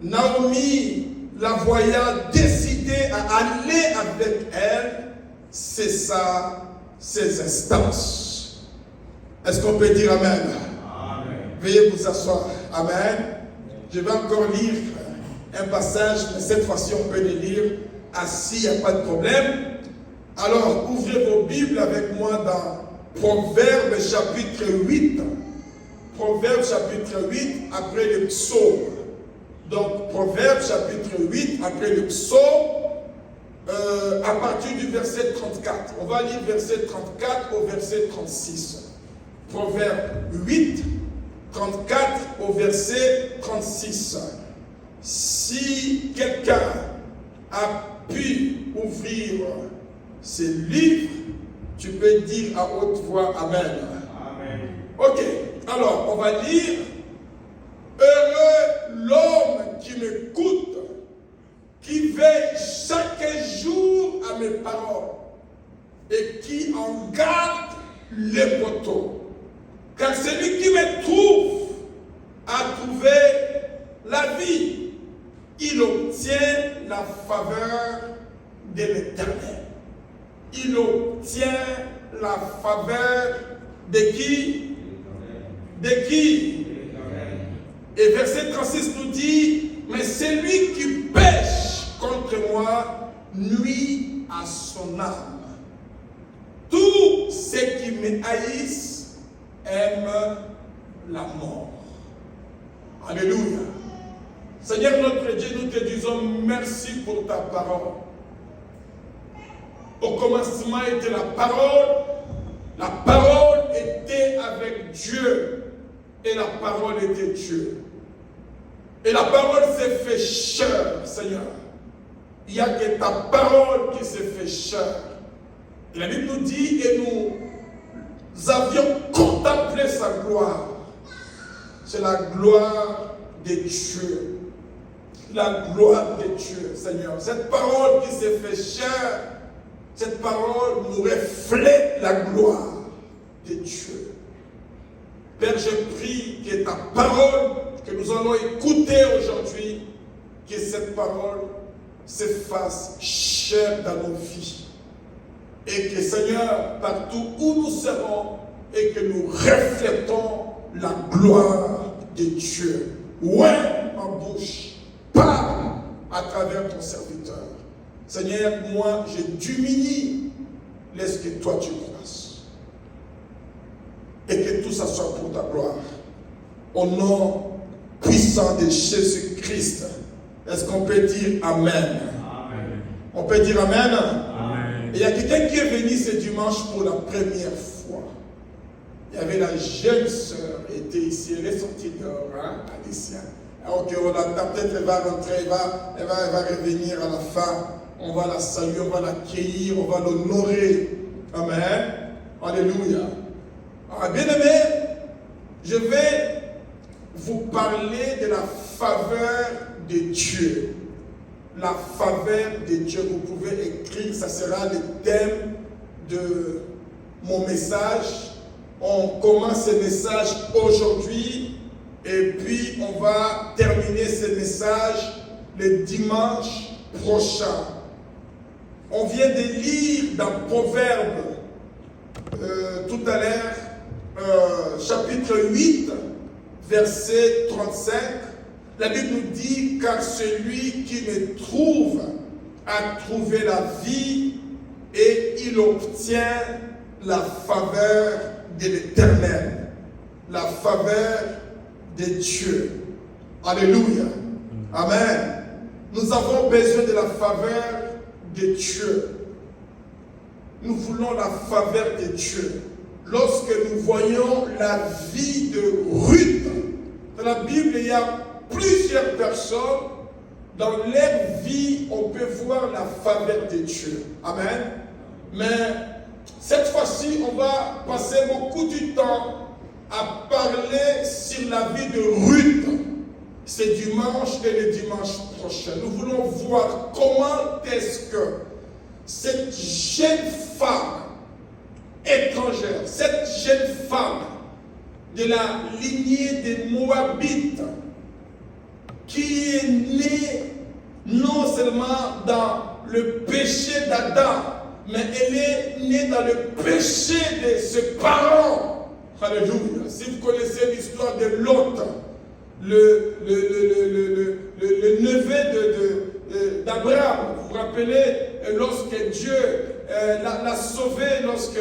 Speaker 4: Naomi, la voyant décidée à aller avec elle, cessa ses instances. Est-ce qu'on peut dire Amen? Amen. Veuillez vous asseoir. Amen. Je vais encore lire un passage, mais cette fois-ci on peut le lire assis, il n'y a pas de problème. Alors, ouvrez vos Bibles avec moi dans Proverbes chapitre 8. Proverbes chapitre 8, après le psaume. Donc, Proverbes chapitre 8, après le psaume, à partir du verset 34. On va lire verset 34 au verset 36. Proverbes 8, 34 au verset 36. Si quelqu'un a pu ouvrir ce livre, tu peux dire à haute voix Amen. Amen. Ok, alors on va lire. Heureux l'homme qui m'écoute, qui veille chaque jour à mes paroles et qui en garde les poteaux. Car celui qui me trouve a trouvé la vie. Il obtient la faveur de l'Éternel. Il obtient la faveur de qui? De qui? Et verset 36 nous dit, mais celui qui pêche contre moi nuit à son âme. Tous ceux qui me haïssent aiment la mort. Alléluia. Seigneur notre Dieu, nous te disons merci pour ta parole. Au commencement était la parole était avec Dieu, et la parole était Dieu. Et la parole s'est fait chair, Seigneur. Il n'y a que ta parole qui s'est fait chair. Et la Bible nous dit, et nous avions contemplé sa gloire. C'est la gloire de Dieu. La gloire de Dieu, Seigneur. Cette parole qui s'est fait chair, cette parole nous reflète la gloire de Dieu. Père, je prie que ta parole que nous allons écouter aujourd'hui, que cette parole se fasse chair dans nos vies. Et que, Seigneur, partout où nous serons, et que nous reflétons la gloire de Dieu. Ouais, ma bouche, parle à travers ton serviteur. Seigneur, moi, je diminue, laisse que toi tu croisses. Et que tout ça soit pour ta gloire. Au nom puissant de Jésus-Christ, est-ce qu'on peut dire Amen?
Speaker 1: Amen.
Speaker 4: On peut dire Amen?
Speaker 1: Amen.
Speaker 4: Et il y a quelqu'un qui est venu ce dimanche pour la première fois. Il y avait la jeune sœur, elle était ici, elle est sortie dehors, hein, Alicia. Ok, on l'attend, peut-être elle va rentrer, elle va revenir à la fin. On va la saluer, on va l'accueillir, on va l'honorer. Amen. Alléluia. Alors, bien aimé, je vais vous parler de la faveur de Dieu. La faveur de Dieu. Vous pouvez écrire, ça sera le thème de mon message. On commence ce message aujourd'hui et puis on va terminer ce message le dimanche prochain. On vient de lire dans Proverbe tout à l'heure, chapitre 8, verset 35. La Bible nous dit, car celui qui me trouve a trouvé la vie et il obtient la faveur de l'Éternel, la faveur de Dieu. Alléluia. Amen. Nous avons besoin de la faveur de Dieu. Nous voulons la faveur de Dieu. Lorsque nous voyons la vie de Ruth, dans la Bible, il y a plusieurs personnes, dans leur vie, on peut voir la faveur de Dieu. Amen. Mais cette fois-ci, on va passer beaucoup du temps à parler sur la vie de Ruth. C'est dimanche et le dimanche prochain. Nous voulons voir comment est-ce que cette jeune femme étrangère, cette jeune femme de la lignée des Moabites, qui est née non seulement dans le péché d'Adam, mais elle est née dans le péché de ses parents. Alléluia. Si vous connaissez l'histoire de Lot, le neveu d'Abraham, vous vous rappelez, lorsque Dieu l'a sauvé, lorsque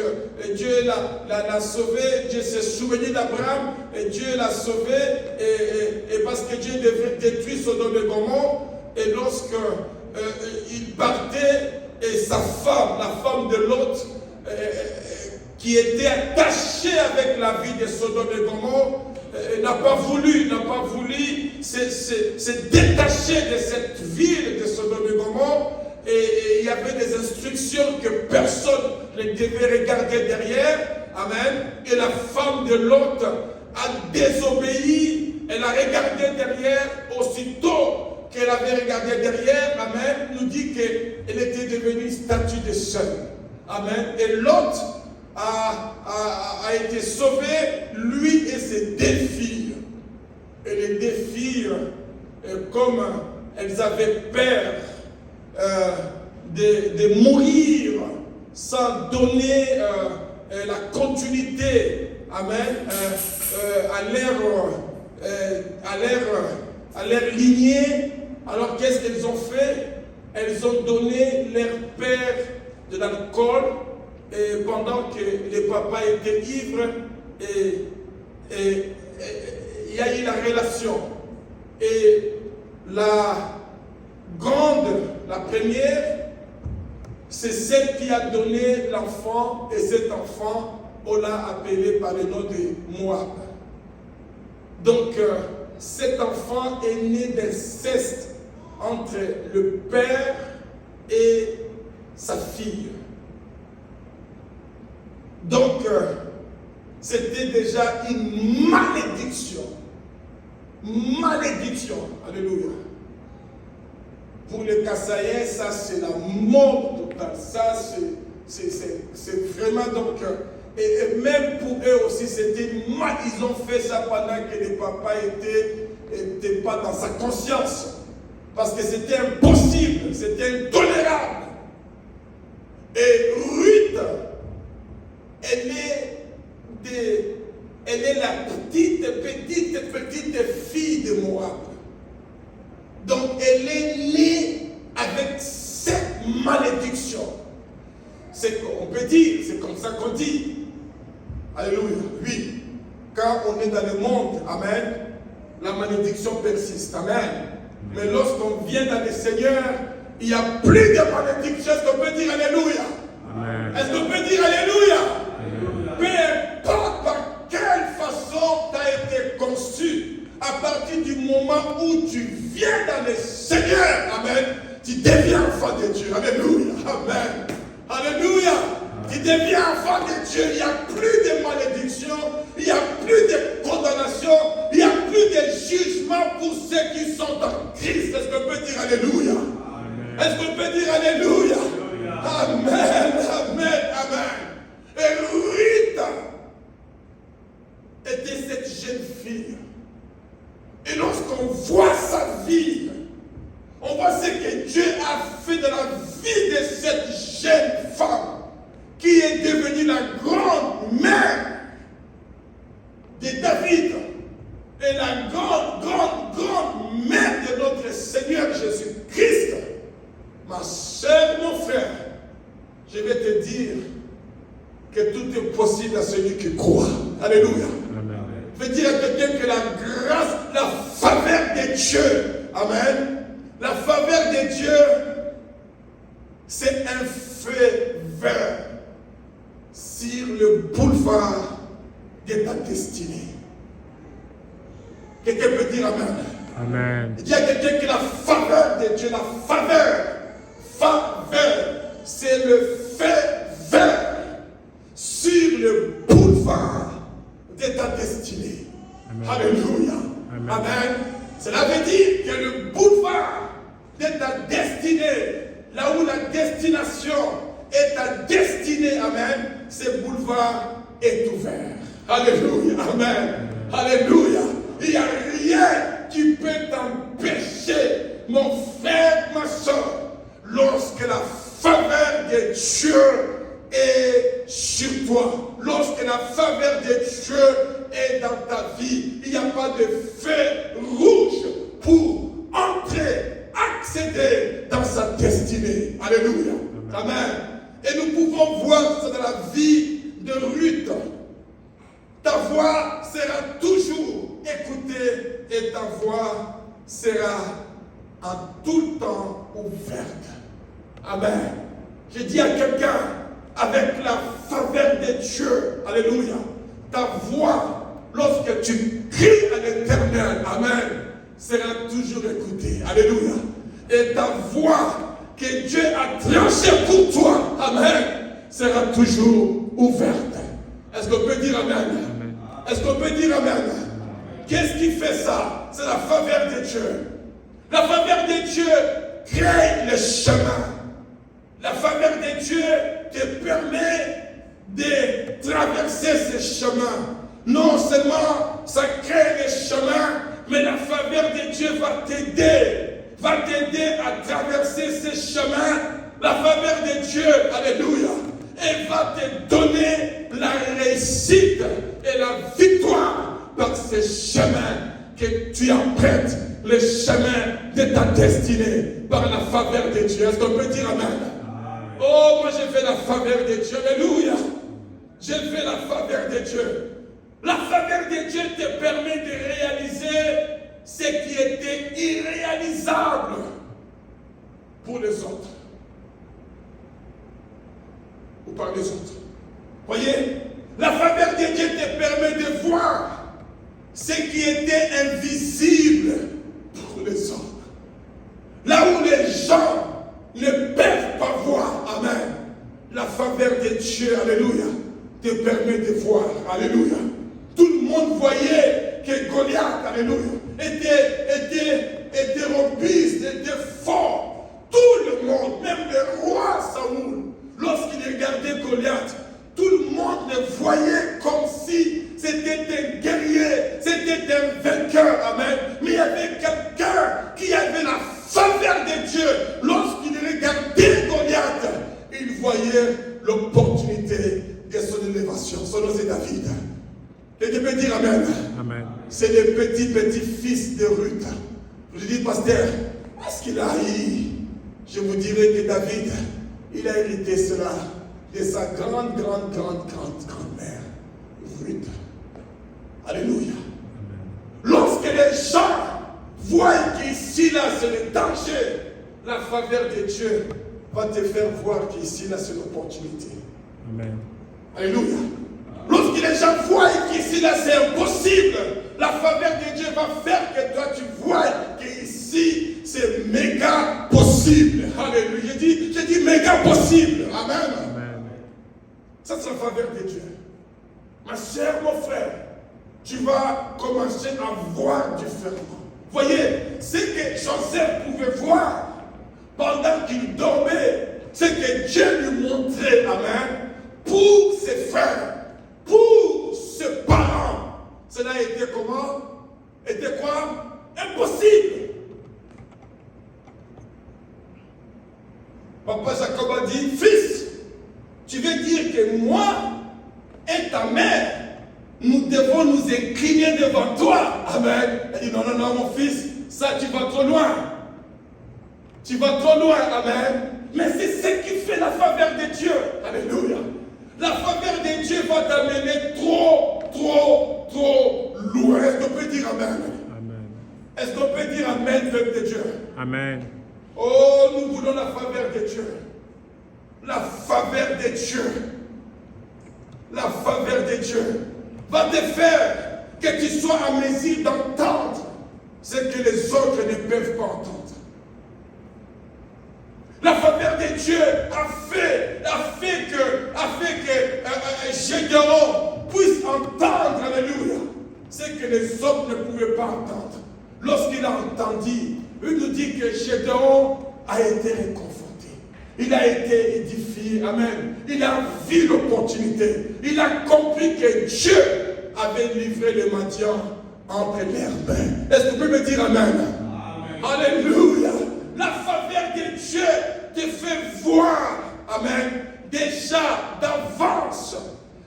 Speaker 4: Dieu l'a sauvé, Dieu s'est souvenu d'Abraham, et Dieu l'a sauvé, et parce que Dieu devait détruire Sodome et Gomorrhe, et lorsque il partait, et sa femme, la femme de Lot, qui était attachée avec la vie de Sodome et Gomorrhe, n'a pas voulu se détacher de cette ville de Sodome et Gomorrhe, et il y avait des instructions que personne ne devait regarder derrière. Amen. Et la femme de Lot a désobéi, elle a regardé derrière. Aussitôt qu'elle avait regardé derrière, amen, nous dit qu'elle était devenue une statue de sel. Amen. Et l'autre a été sauvé, lui et ses 2 filles. Et les 2 filles, comme elles avaient peur de mourir sans donner la continuité, amen, à leur lignée, alors qu'est-ce qu'elles ont fait? Elles ont donné leur père de l'alcool et pendant que les papas étaient ivres et il y a eu la relation. Et la grande, la première, c'est celle qui a donné l'enfant et cet enfant, on l'a appelé par le nom de Moab. Donc, cet enfant est né d'inceste entre le père et sa fille. Donc, c'était déjà une malédiction. Malédiction. Alléluia. Pour les Kassaïens, ça c'est la mort totale. Ça c'est vraiment donc. Et même pour eux aussi, c'était mal. Ils ont fait ça pendant que les papas n'étaient pas dans sa conscience. Parce que c'était impossible, c'était intolérable. Et Ruth, elle est la petite fille de Moab. Donc elle est née avec cette malédiction. C'est qu'on peut dire, c'est comme ça qu'on dit. Alléluia. Oui. Quand on est dans le monde, amen, la malédiction persiste. Amen. Mais lorsqu'on vient dans le Seigneur, il n'y a plus de malédiction. Est-ce qu'on peut dire Alléluia? Amen. Est-ce qu'on peut dire Alléluia? Amen. Peu importe par quelle façon tu as été conçu, à partir du moment où tu viens dans le Seigneur, amen, tu deviens enfant de Dieu. Alléluia. Amen. Alléluia. Tu deviens enfant de Dieu. Il n'y a plus de malédiction, il n'y a plus de condamnation, il n'y a plus de jugement pour ceux qui sont en Christ. Est-ce qu'on peut dire Alléluia? Amen. Est-ce qu'on peut dire Alléluia? Amen, amen, amen. Et Ruth était cette jeune fille. Et lorsqu'on voit sa vie, on voit ce que Dieu a fait dans la vie de cette jeune femme qui est devenue la grande mère de David et la grande mère de notre Seigneur Jésus-Christ. Ma sœur, mon frère, je vais te dire que tout est possible à celui qui croit. Alléluia. Amen. Je veux dire à quelqu'un que la grâce, la faveur de Dieu, amen, la faveur de Dieu, c'est un feu vert sur le boulevard de ta destinée. Quelqu'un peut dire amen. Amen. Il y a quelqu'un qui a la faveur de Dieu, la faveur, c'est le feu vert sur le boulevard de ta destinée. Amen. Alléluia. Amen. Amen. Cela veut dire que le boulevard de ta destinée, là où la destination est ta destinée, amen, ce boulevard est ouvert. Alléluia. Amen. Alléluia. Il n'y a rien qui peut t'empêcher, mon frère, ma soeur, lorsque la faveur de Dieu est sur toi, lorsque la faveur de Dieu est dans ta vie, il n'y a pas de feu rouge pour entrer, accéder dans sa destinée. Alléluia. Amen. Et nous pouvons voir ça dans la vie de Ruth. Ta voix sera toujours écoutée et ta voix sera en tout temps ouverte. Amen. Je dis à quelqu'un, avec la faveur de Dieu, alléluia, ta voix, lorsque tu cries à l'Éternel, amen, sera toujours écoutée. Alléluia. Et ta voix que Dieu a tranchée pour toi, amen, sera toujours ouverte. Est-ce qu'on peut dire amen? Est-ce qu'on peut dire amen? Qu'est-ce qui fait ça? C'est la faveur de Dieu. La faveur de Dieu crée le chemin. La faveur de Dieu te permet de traverser ce chemin. Non seulement ça crée le chemin, mais la faveur de Dieu va t'aider à traverser ce chemin. La faveur de Dieu, alléluia, elle va te donner la réussite et la victoire par ce chemin que tu empruntes, le chemin de ta destinée, par la faveur de Dieu. Est-ce qu'on peut dire amen? Oh, moi j'ai fait la faveur de Dieu, alléluia. J'ai fait la faveur de Dieu. La faveur de Dieu te permet de réaliser ce qui était irréalisable pour les autres. Ou par les autres. Voyez, la faveur de Dieu te permet de voir ce qui était invisible pour les autres. Là où les gens ne peuvent pas voir, amen, la faveur de Dieu, alléluia, te permet de voir, alléluia. Tout le monde voyait que Goliath, alléluia, était robuste, était fort. Tout le monde, même le roi Saoul, lorsqu'il regardait Goliath, tout le monde le voyait comme si c'était un guerrier, c'était un vainqueur, amen. Mais il y avait quelqu'un qui avait la faveur de Dieu. Lorsqu'il regardait Goliath, il voyait l'opportunité de son élévation. Son nom c'est David. Et tu peux dire amen.
Speaker 1: Amen.
Speaker 4: C'est le petit fils de Ruth. Je dis, pasteur, est-ce qu'il a eu? Je vous dirais que David, il a hérité cela de sa grand-mère, Ruth. Alléluia. Lorsque les gens voient qu'ici, là, c'est le danger, la faveur de Dieu va te faire voir qu'ici, là, c'est l'opportunité.
Speaker 1: Amen.
Speaker 4: Alléluia. Lorsque les gens voient qu'ici, là, c'est impossible, la faveur de Dieu va faire que toi, tu vois qu'ici, c'est méga possible. Alléluia. J'ai dit méga possible. Amen.
Speaker 1: Amen.
Speaker 4: Ça, c'est la faveur de Dieu. Ma chère, mon frère, tu vas commencer à voir différemment. Voyez, ce que Joseph pouvait voir pendant qu'il dormait, c'est que Dieu lui montrait, amen, pour ses frères, pour ses parents. Cela était comment? Était quoi? Impossible. Papa Jacob a dit, fils, tu veux dire que moi et ta mère, nous devons nous incliner devant toi. Amen. Il dit, non, mon fils, ça tu vas trop loin. Tu vas trop loin, amen. Mais c'est ce qui fait la faveur de Dieu. Alléluia. La faveur de Dieu va t'amener trop loin. Est-ce qu'on peut dire amen?
Speaker 1: Amen.
Speaker 4: Est-ce qu'on peut dire amen, peuple de Dieu?
Speaker 1: Amen.
Speaker 4: Oh, nous voulons la faveur de Dieu. La faveur de Dieu. La faveur de Dieu va te faire que tu sois en mesure d'entendre ce que les autres ne peuvent pas entendre. La faveur de Dieu a fait que Gédéon puisse entendre, alléluia, ce que les autres ne pouvaient pas entendre. Lorsqu'il a entendu, il nous dit que Gédéon a été réconforté. Il a été édifié, amen. Il a vu l'opportunité. Il a compris que Dieu avait livré les Madians entre leurs mains. Est-ce que vous pouvez me dire amen? Amen. Alléluia. La faveur de Dieu te fait voir, amen, déjà d'avance.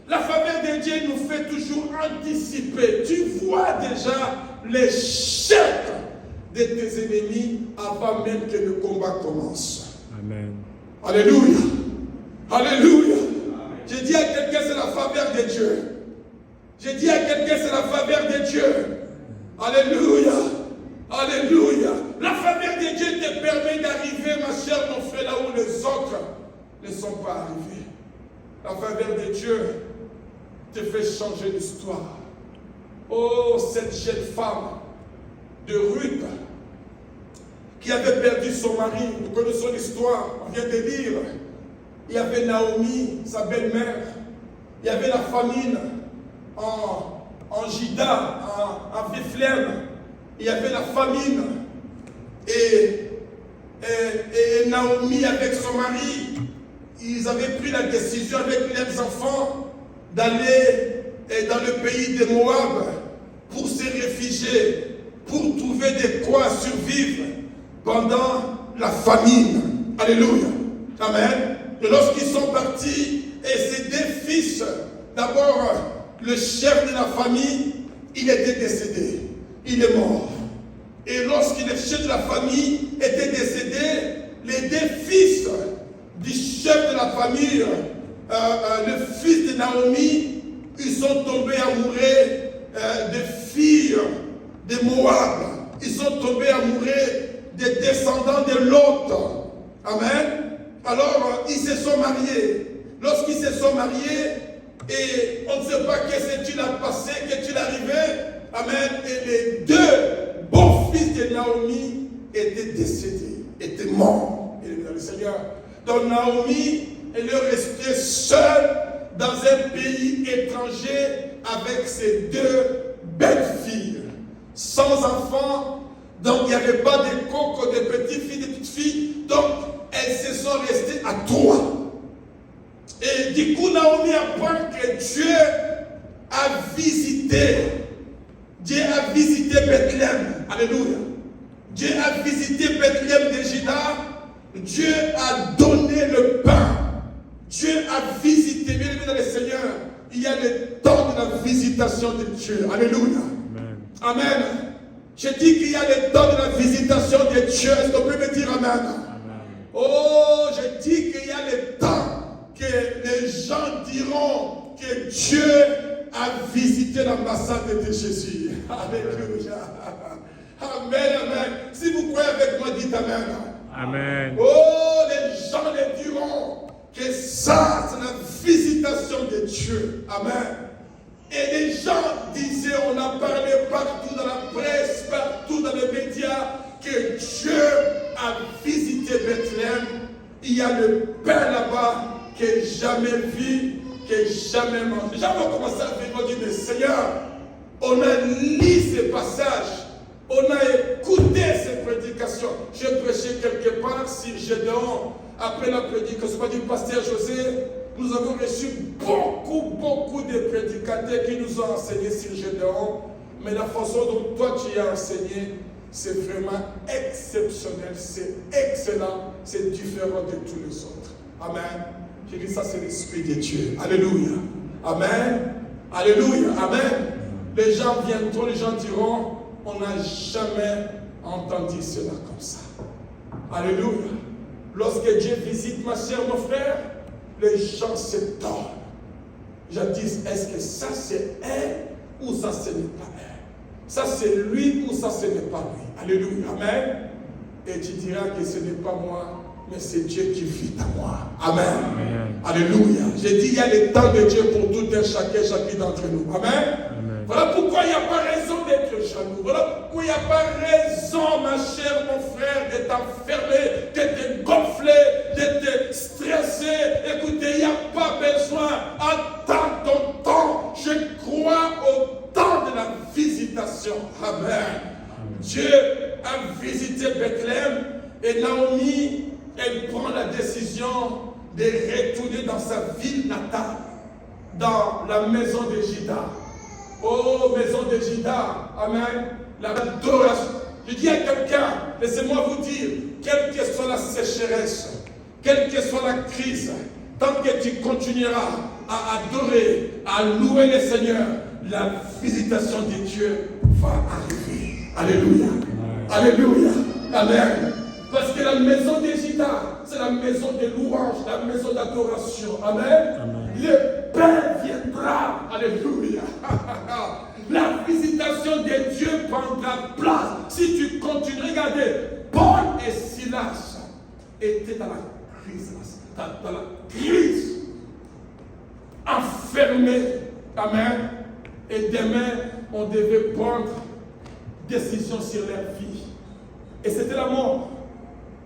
Speaker 4: La faveur de Dieu nous fait toujours anticiper. Tu vois déjà l'échec de tes ennemis avant même que le combat commence.
Speaker 1: Amen.
Speaker 4: Alléluia. Alléluia. J'ai dit à quelqu'un, c'est la faveur de Dieu. J'ai dit à quelqu'un, c'est la faveur de Dieu. Alléluia. Alléluia. La faveur de Dieu te permet d'arriver, ma chère, mon frère, là où les autres ne sont pas arrivés. La faveur de Dieu te fait changer l'histoire. Oh, cette jeune femme de Ruth qui avait perdu son mari. Nous connaissons l'histoire, on vient de lire. Il y avait Naomi, sa belle-mère. Il y avait la famine en Juda, en Bethléem. Il y avait la famine. et Naomi avec son mari, ils avaient pris la décision avec leurs enfants d'aller dans le pays de Moab pour se réfugier, pour trouver de quoi survivre pendant la famine. Alléluia. Amen. Et lorsqu'ils sont partis, et ces deux fils, d'abord le chef de la famille, il était décédé. Il est mort. Et lorsque le chef de la famille était décédé, les deux fils du chef de la famille, le fils de Naomi, ils sont tombés amoureux des filles de Moab. Ils sont tombés amoureux des descendants de Lot. Amen. Alors, ils se sont mariés. Lorsqu'ils se sont mariés, et on ne sait pas qu'est-ce qu'il a passé, qu'est-ce qu'il est arrivé. Amen. Et les deux beaux-fils de Naomi étaient décédés, étaient morts. Et le Seigneur. Donc Naomi, elle est restée seule dans un pays étranger avec ses deux belles filles, sans enfants. Donc il n'y avait pas de coco, de petites filles, de petites filles. Donc elles se sont restées à trois. Et du coup, Naomi apprend que Dieu a visité Bethléem. Alléluia. Dieu a visité Bethléem de Juda. Dieu a donné le pain. Dieu a visité, bien aimé dans le Seigneur. Il y a le temps de la visitation de Dieu. Alléluia. Amen. Amen. Je dis qu'il y a le temps de la visitation de Dieu. Est-ce qu'on peut me dire amen? Amen. Oh, je dis qu'il y a le temps que les gens diront que Dieu a visité l'ambassade de Jésus. Alléluia. Amen, amen. Si vous croyez avec moi, dites amen. Amen. Oh, les gens les diront que ça, c'est la visitation de Dieu. Amen. Et les gens disaient, on a parlé partout dans la presse, partout dans les médias, que Dieu a visité Bethléem. Il y a le pain là-bas que jamais vu, que jamais mangé. Les gens vont commencer à venir dire, mais Seigneur, on a lu ces passages, on a écouté ces prédications. J'ai prêché quelque part sur Gédéon, après la prédication du pasteur José. Nous avons reçu beaucoup de prédicateurs qui nous ont enseigné sur Gédéon. Mais la façon dont toi tu as enseigné, c'est vraiment exceptionnel, c'est excellent, c'est différent de tous les autres. Amen. J'ai dit ça, c'est l'Esprit de Dieu. Alléluia. Amen. Alléluia. Amen. Les gens viendront, les gens diront, on n'a jamais entendu cela comme ça. Alléluia. Lorsque Dieu visite ma chère, mon frère, les gens se tordent. Jadis, est-ce que ça c'est elle ou ça ce n'est pas elle? Ça c'est lui ou ça ce n'est pas lui? Alléluia. Amen. Et tu diras que ce n'est pas moi, mais c'est Dieu qui vit à moi. Amen. Amen. Alléluia. J'ai dit, il y a le temps de Dieu pour tout un chacun d'entre nous. Amen. Amen. Voilà pourquoi il n'y a pas raison d'être jaloux. Voilà pourquoi il n'y a pas raison, ma chère, mon frère, de t'enfermer, de te gonfler, de te stresser. Écoutez, il n'y a pas besoin. Attends ton temps. Je crois au temps de la visitation. Amen. Amen. Dieu a visité Bethléem et Naomi, elle prend la décision de retourner dans sa ville natale, dans la maison de Juda. Oh, maison de Juda, amen. La adoration. Je dis à quelqu'un, laissez-moi vous dire, quelle que soit la sécheresse, quelle que soit la crise, tant que tu continueras à adorer, à louer le Seigneur, la visitation de Dieu va arriver. Alléluia. Alléluia. Amen. Parce que la maison de Juda, c'est la maison de louange, la maison d'adoration. Amen. Amen. Le pain viendra. Alléluia. La visitation de Dieu prendra place. Si tu continues, regardez, Paul et Silas étaient dans la crise. Dans la crise. Enfermés. Amen. Et demain, on devait prendre décision sur leur vie. Et c'était la mort.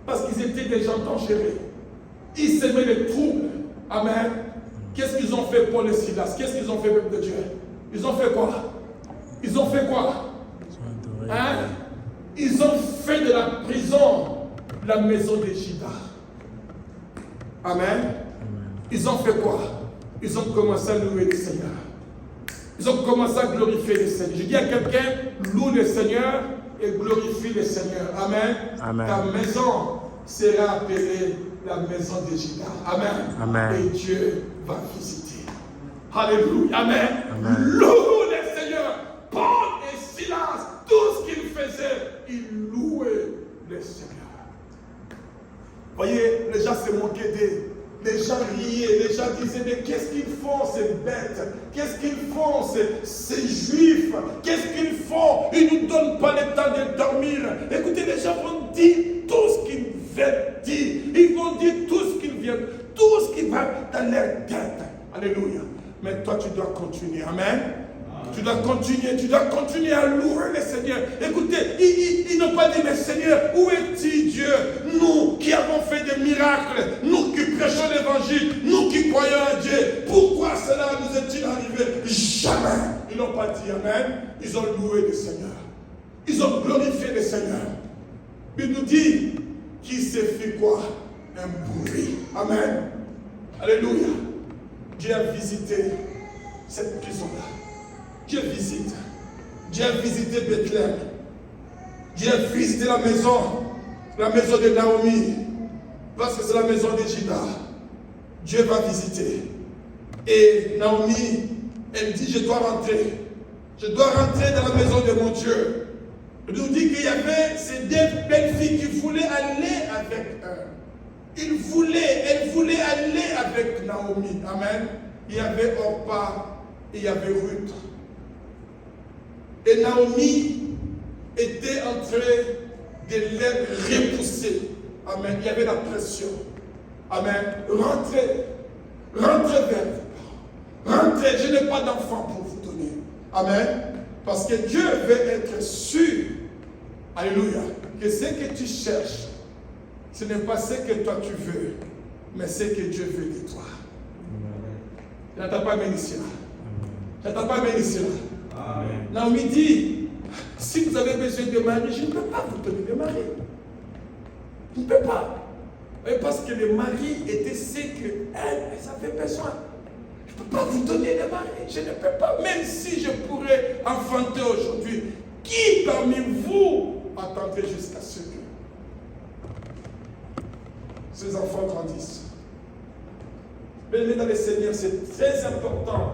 Speaker 4: Parce qu'ils étaient des gens dangereux. Ils s'aimaient les troubles. Amen. Qu'est-ce qu'ils ont fait pour les Silas? Qu'est-ce qu'ils ont fait, peuple de Dieu? Ils ont fait quoi? Ils ont fait quoi? Hein? ils ont fait de la prison la maison de Juda. Amen. Ils ont fait quoi? Ils ont commencé à louer le Seigneur. Ils ont commencé à glorifier le Seigneur. Je dis à quelqu'un, loue le Seigneur et glorifie le Seigneur. Amen.
Speaker 1: Amen.
Speaker 4: Ta maison sera appelée la maison de Juda. Amen.
Speaker 1: Amen.
Speaker 4: Et Dieu va visiter. Alléluia. Amen.
Speaker 1: Amen.
Speaker 4: Loue le Seigneur. Paul et Silas, tout ce qu'ils faisaient, ils louaient le Seigneur. Voyez, les gens se moquaient d'eux. Les gens riaient, les gens disaient, mais qu'est-ce qu'ils font ces bêtes? Qu'est-ce qu'ils font ces juifs? Qu'est-ce qu'ils font? Ils ne nous donnent pas le temps de dormir. Écoutez, les gens vont dire tout ce qu'ils veulent dire. Ils vont dire tout ce qu'ils viennent, tout ce qui va dans leur tête. Alléluia. Mais toi, tu dois continuer. Amen. Tu dois continuer à louer le Seigneur. Écoutez, ils n'ont pas dit, mais Seigneur, où est-il Dieu? Nous qui avons fait des miracles, nous qui prêchons l'évangile, nous qui croyons à Dieu, pourquoi cela nous est-il arrivé? Jamais. Ils n'ont pas dit Amen. Ils ont loué le Seigneur. Ils ont glorifié le Seigneur. Il nous dit qu'il s'est fait quoi? Un bruit. Amen. Alléluia. Dieu a visité cette prison-là. Dieu visite. Dieu a visité Bethléem. Dieu a visité la maison de Naomi. Parce que c'est la maison de Juda. Dieu va visiter. Et Naomi, elle dit, je dois rentrer. Je dois rentrer dans la maison de mon Dieu. Il nous dit qu'il y avait ces deux belles filles qui voulaient aller avec eux. Elle voulait aller avec Naomi. Amen. Il y avait Orpa et il y avait Ruth. Et Naomi était en train de les repousser. Amen. Il y avait la pression. Amen. Rentrez vers vous. Rentrez. Je n'ai pas d'enfant pour vous donner. Amen. Parce que Dieu veut être sûr. Alléluia. Que ce que tu cherches, ce n'est pas ce que toi tu veux, mais ce que Dieu veut de toi. Je n'entends pas bien ici là. Je n'entends pas bien ici là. Amen. Naomi dit, si vous avez besoin de mari, je ne peux pas vous donner de mari. Je ne peux pas. Et parce que le mari était ce qu'elle avait besoin. Je ne peux pas vous donner de mari. Je ne peux pas. Même si je pourrais enfanter aujourd'hui, qui parmi vous attendrait jusqu'à ce que ces enfants grandissent? Bien-aimés dans le Seigneur, c'est très important.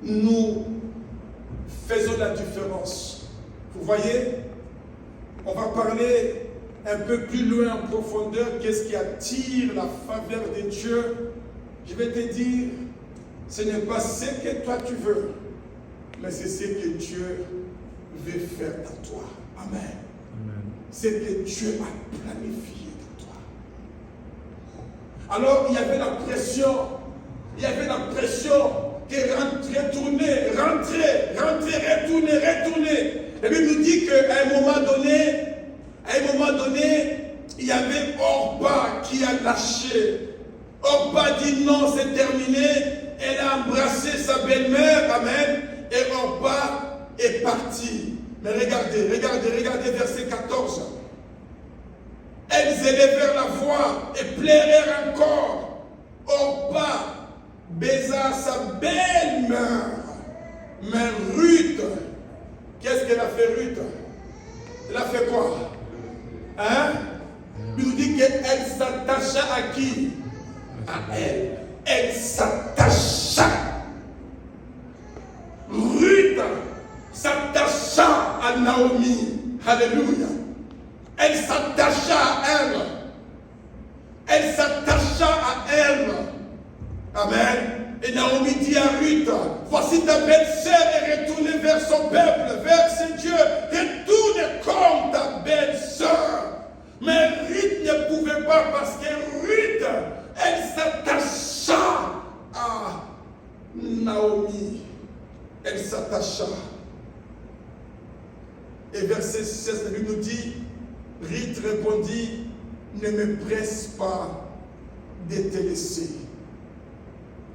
Speaker 4: Nous faisons la différence. Vous voyez, on va parler un peu plus loin en profondeur. Qu'est-ce qui attire la faveur de Dieu? Je vais te dire, ce n'est pas ce que toi tu veux, mais c'est ce que Dieu veut faire dans toi. Amen. Amen. C'est que Dieu a planifié dans toi. Alors, il y avait la pression. Il y avait la pression que retourner. Et puis il nous dit qu'à un moment donné, il y avait Orpa qui a lâché. Orpa dit non, c'est terminé. Elle a embrassé sa belle-mère, amen. Et Orpa est partie. Mais regardez verset 14. Elles élevèrent la voix et pleurèrent encore. Orpa baisa sa belle-mère. Mais Ruth, qu'est-ce qu'elle a fait, Ruth? Elle a fait quoi? Hein? Il nous dit qu'elle s'attacha à qui? À elle. Elle s'attacha. Ruth s'attacha à Naomi. Alléluia. Elle s'attacha à elle. Elle s'attacha à elle. Amen. Et Naomi dit à Ruth, voici ta belle-sœur est retournée vers son peuple, vers ses dieux. Retourne comme ta belle-sœur. Mais Ruth ne pouvait pas parce que Ruth, elle s'attacha à Naomi. Elle s'attacha. Et verset 16, la Bible nous dit, Ruth répondit, ne me presse pas de te laisser.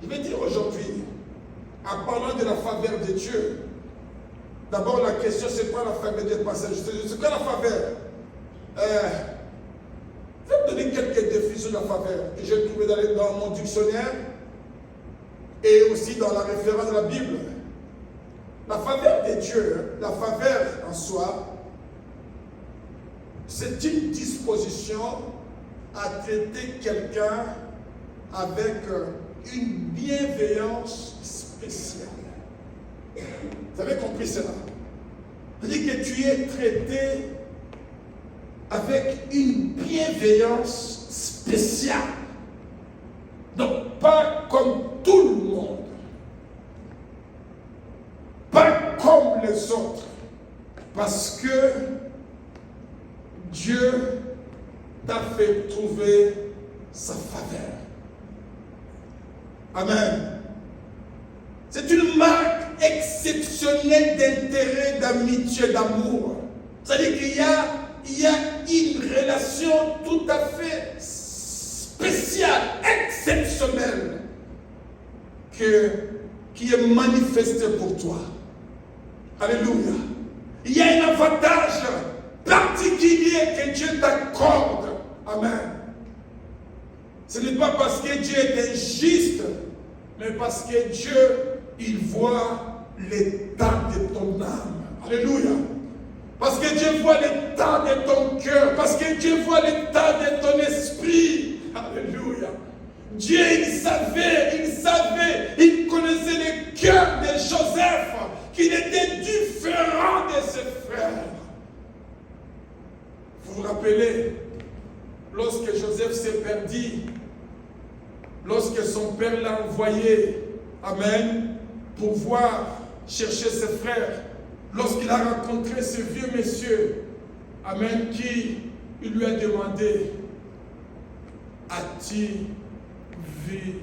Speaker 4: Je vais dire aujourd'hui, en parlant de la faveur de Dieu, d'abord la question, c'est quoi la faveur de passage? C'est quoi la faveur? Je vais vous donner quelques définitions de la faveur que j'ai trouvées dans mon dictionnaire et aussi dans la référence de la Bible. La faveur de Dieu, la faveur en soi, c'est une disposition à traiter quelqu'un avec une bienveillance spéciale. Vous avez compris cela? C'est-à-dire que tu es traité avec une bienveillance spéciale. Donc, pas comme tout le monde. Pas comme les autres. Parce que Dieu t'a fait trouver sa faveur. Amen. C'est une marque exceptionnelle d'intérêt, d'amitié, d'amour. C'est-à-dire qu'il y a une relation tout à fait spéciale, exceptionnelle, qui est manifestée pour toi. Alléluia. Il y a un avantage particulier que Dieu t'accorde. Amen. Ce n'est pas parce que Dieu est injuste, mais parce que Dieu, il voit l'état de ton âme. Alléluia. Parce que Dieu voit l'état de ton cœur. Parce que Dieu voit l'état de ton esprit. Alléluia. Dieu, il savait, il connaissait le cœur de Joseph, qu'il était différent de ses frères. Vous vous rappelez, lorsque Joseph s'est perdu, lorsque son père l'a envoyé, amen, pour voir chercher ses frères, lorsqu'il a rencontré ce vieux monsieur, amen, qui il lui a demandé, as-tu vu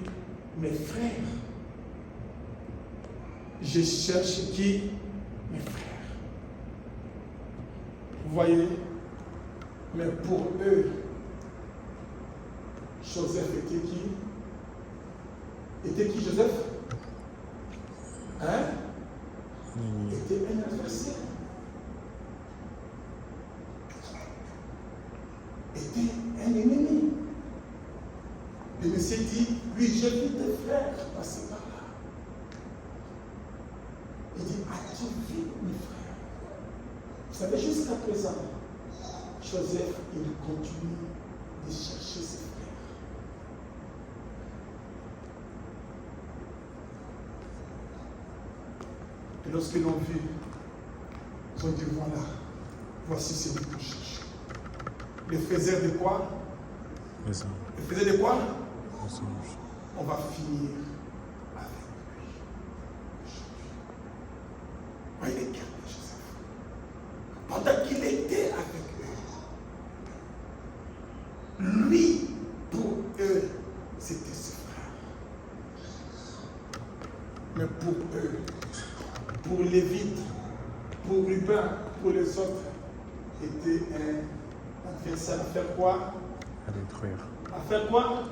Speaker 4: mes frères? Je cherche qui? Mes frères. Vous voyez? Mais pour eux, Joseph était qui? Était qui Joseph? Hein? Était un adversaire. Était un ennemi. Le monsieur dit, oui, j'ai vu tes frères passer par là. Il dit, as-tu vu mes frères? Vous savez, jusqu'à présent, Joseph, il continue de chercher ses frères. Et lorsqu'ils l'ont vu, ils ont dit, voilà, voici celui qu'on cherche. Le faisait de quoi? Le faisait de quoi? On va finir avec lui. Voyez les cœurs de Joseph. Pendant qu'il était avec eux, lui, pour eux, c'était ses frères. Mais pour eux, pour Lévite, pour Ruben, pour les autres, était un adversaire. À faire quoi?
Speaker 5: À détruire.
Speaker 4: À faire quoi?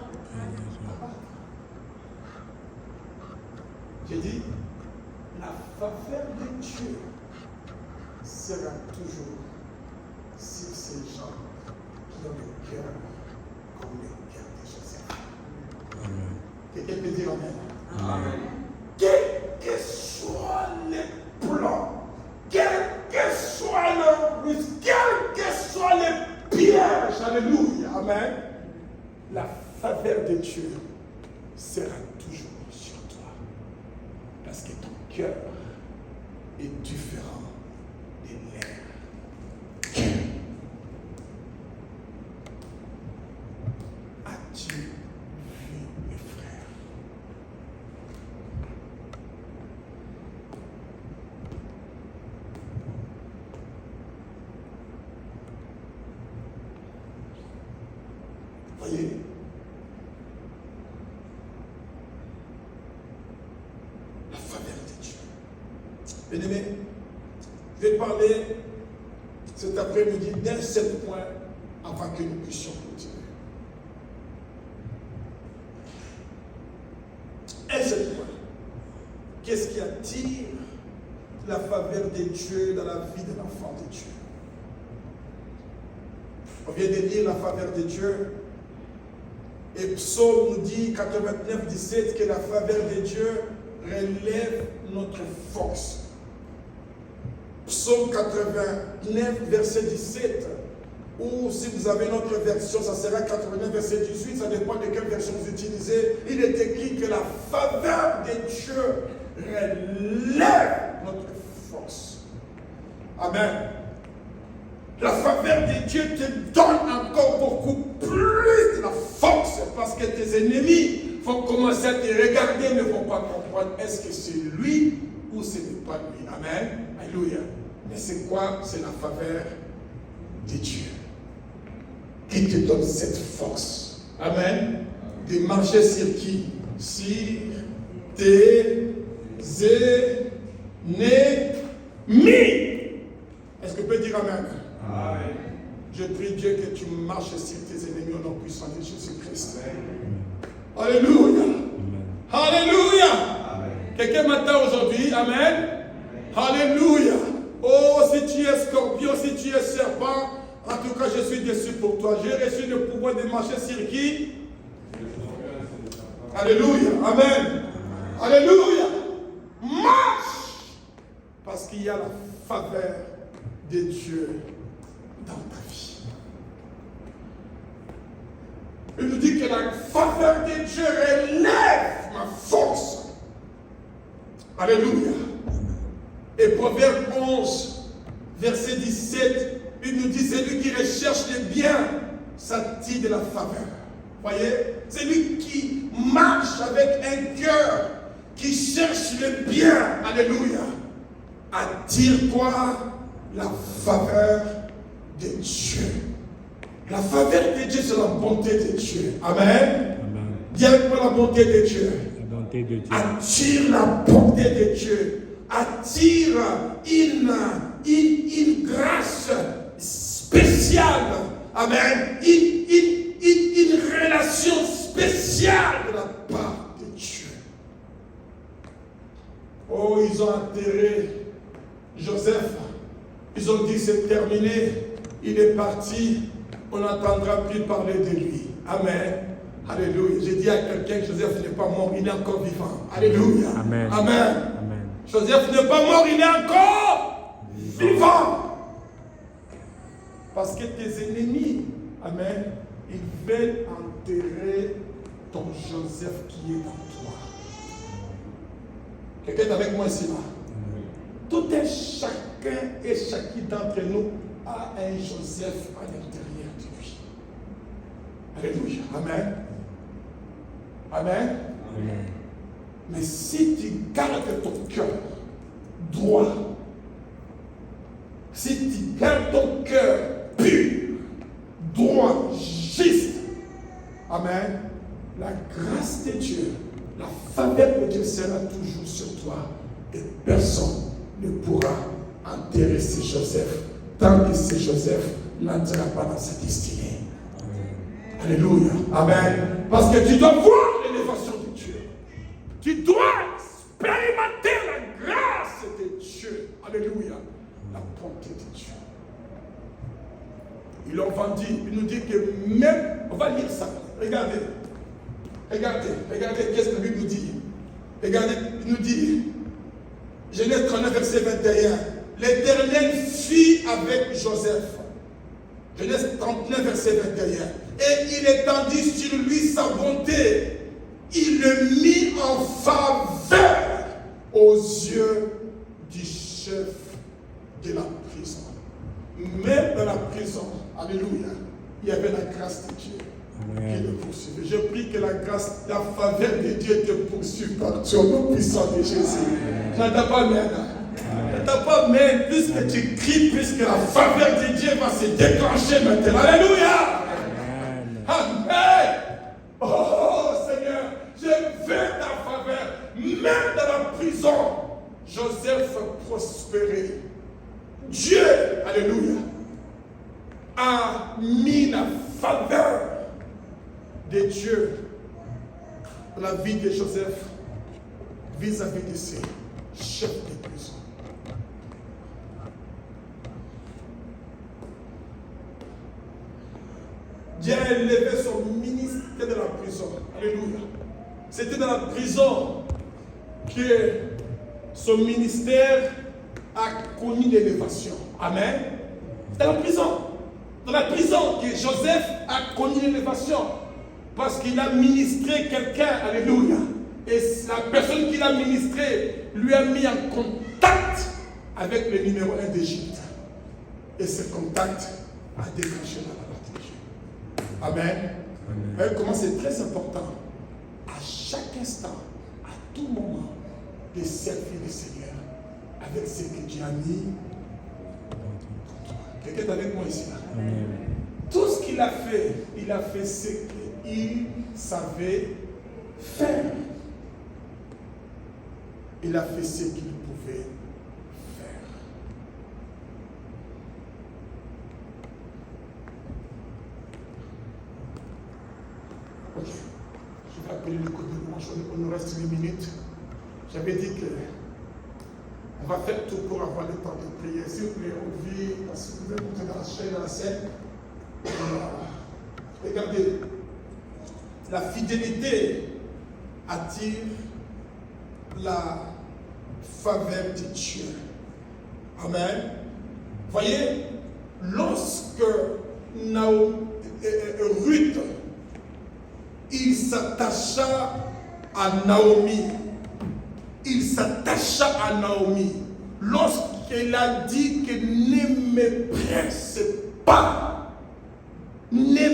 Speaker 4: J'ai dit, la faveur de Dieu sera toujours sur ces gens qui ont le cœur comme le cœur de Joseph.
Speaker 5: Amen.
Speaker 4: Quelqu'un peut dire Amen.
Speaker 5: Amen.
Speaker 4: Quels que soient les plans, quel que soit le risque, quels que soient les pièges, alléluia, amen, la faveur de Dieu sera toujours sur toi. Parce que ton cœur est différent des leurs. As-tu vu mes frères? Voyez, la faveur de Dieu. Bien-aimés, je vais parler cet après-midi d'un seul point avant que nous puissions continuer. Un seul point. qu'est-ce qui attire la faveur de Dieu dans la vie de l'enfant de Dieu? On vient de lire la faveur de Dieu. Et Psaume nous dit, 89, 17, que la faveur de Dieu relève notre force. Psaume 89, verset 17, ou si vous avez notre version, ça sera 89, verset 18, ça dépend de quelle version vous utilisez. Il est écrit que la faveur de Dieu relève notre force. Amen. La faveur de Dieu te donne encore beaucoup plus de la force parce que tes ennemis vont commencer à te regarder mais ne vont pas comprendre est-ce que c'est lui ou ce n'est pas lui. Amen. Alléluia. Mais c'est quoi? C'est la faveur de Dieu qui te donne cette force. Amen. De marcher sur qui? Sur tes ennemis. Est-ce que tu peux dire Amen? Amen. Je prie Dieu que tu marches sur tes ennemis au nom puissant de Jésus-Christ. Alléluia. Alléluia. Quelqu'un m'attend aujourd'hui? Amen. Alléluia. Oh, si tu es scorpion, si tu es serpent, en tout cas, je suis déçu pour toi. J'ai reçu le pouvoir de marcher sur qui? Alléluia. Amen. Alléluia. Marche. Parce qu'il y a la faveur de Dieu dans ta vie. Il nous dit que la faveur de Dieu relève ma force. Alléluia. Et Proverbe 11, verset 17, il nous dit, c'est lui qui recherche le bien, s'attire de la faveur. Voyez? C'est lui qui marche avec un cœur, qui cherche le bien. Alléluia. Attire-toi la faveur de Dieu. La faveur de Dieu, c'est la bonté de Dieu. Amen. Amen. Dis avec moi la bonté de Dieu. La bonté de Dieu. Attire la bonté de Dieu. Attire une grâce spéciale. Amen. Une relation spéciale de la part de Dieu. Oh, ils ont enterré Joseph. Ils ont dit c'est terminé. Il est parti. On n'entendra plus parler de lui. Amen. Alléluia. J'ai dit à quelqu'un que Joseph n'est pas mort, il est encore vivant. Alléluia. Amen. Amen. Amen. Joseph n'est pas mort, il est encore vivant. Parce que tes ennemis, amen, ils veulent enterrer ton Joseph qui est en toi. Quelqu'un est avec moi ici là? Tout un chacun et chacune d'entre nous a un Joseph à l'intérieur de lui. Alléluia. Amen. Amen. Amen. Mais si tu gardes ton cœur droit, si tu gardes ton cœur pur, droit, juste, amen, la grâce de Dieu, la faveur de Dieu sera toujours sur toi et personne ne pourra enterrer ce Joseph tant que ce Joseph n'entrera pas dans sa destinée. Alléluia. Amen. Parce que tu dois voir l'élévation de Dieu. Tu dois expérimenter la grâce de Dieu. Alléluia. La bonté de Dieu. Ils l'ont vendu. Il nous dit que même, on va lire ça. Regardez. Regardez qu'est-ce que la Bible nous dit. Regardez, il nous dit, Genèse 39, verset 21. L'Éternel fit avec Joseph. Genèse 39, verset 21. Et il étendit sur lui sa bonté. Il le mit en faveur aux yeux du chef de la prison. Même dans la prison, alléluia, il y avait la grâce de Dieu qui le poursuivait. Je prie que la grâce, la faveur de Dieu te poursuive partout au nom puissant de Jésus. N'entends pas maintenant. N'entends pas mais puisque tu cries, puisque la faveur de Dieu va se déclencher maintenant. Alléluia. Amen. Oh Seigneur, je veux ta faveur. Même dans la prison, Joseph prospérait. Dieu, alléluia, a mis la faveur de Dieu dans la vie de Joseph vis-à-vis de ses chefs de prison. Dieu a élevé son ministère de la prison. Alléluia. C'était dans la prison que son ministère a connu l'élévation. Amen. Dans la prison. Dans la prison que Joseph a connu l'élévation. Parce qu'il a ministré quelqu'un. Alléluia. Et la personne qu'il a ministré lui a mis en contact avec le numéro 1 d'Égypte. Et ce contact a déclenché la parole de Dieu. Amen. Voyez comment c'est très important. À chaque instant, à tout moment, de servir le Seigneur avec ce que Dieu a mis. Quelqu'un est avec moi ici là. Tout ce qu'il a fait ce qu'il savait faire. Il a fait ce qu'il pouvait faire. Ok. Je vais appeler le côté de manche. On nous reste 8 minutes. J'avais dit que on va faire tout pour avoir le temps de prier. S'il vous plaît, on vit, parce que vous pouvez monter dans la chaîne, dans la scène. Regardez, la fidélité attire la faveur de Dieu. Amen. Voyez, lorsque Ruth, il s'attacha à Naomi. Il s'attacha à Naomi. Lorsqu'elle a dit que ne me presse pas, ne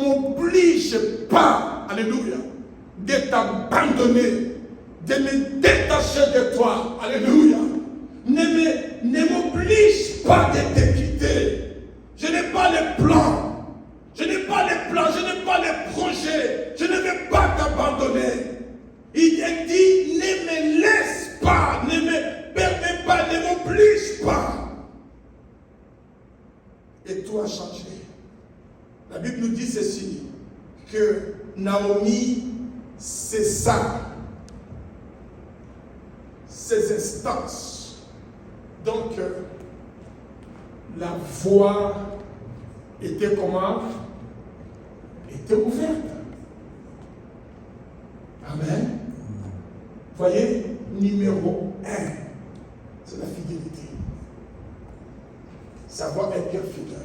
Speaker 4: m'oblige pas, alléluia, de t'abandonner, de me détacher de toi, alléluia, ne m'oblige pas de te quitter. Je n'ai pas les plans, je n'ai pas les plans, je n'ai pas les projets, je ne vais pas t'abandonner. Il dit, ne me laisse pas, ne me permets pas, ne m'oblige pas. Et tout a changé. La Bible nous dit ceci, que Naomi cessa ses instances. Donc, la voie était comment? Était ouverte. Amen. Voyez, numéro 1, c'est la fidélité. Savoir être fidèle.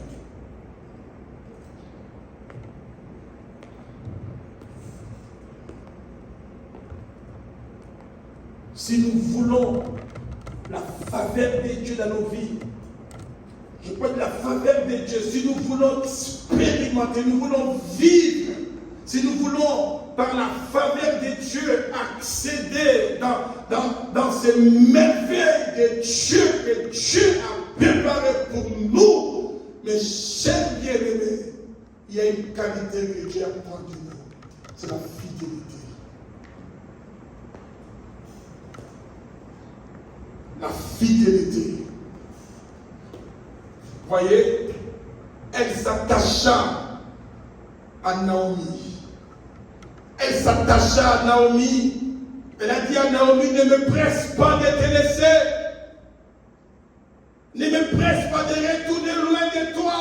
Speaker 4: Si nous voulons la faveur de Dieu dans nos vies, je parle de la faveur de Dieu, si nous voulons expérimenter, nous voulons vivre, si nous voulons par la faveur de Dieu accéder dans ces merveilles de Dieu que Dieu a préparées pour nous, mes chers bien-aimés, il y a une qualité que Dieu attend de nous, c'est la fidélité. La fidélité. Voyez, elle s'attacha à Naomi. Elle s'attacha à Naomi. Elle a dit à Naomi, ne me presse pas de te laisser. Ne me presse pas de retourner loin de toi.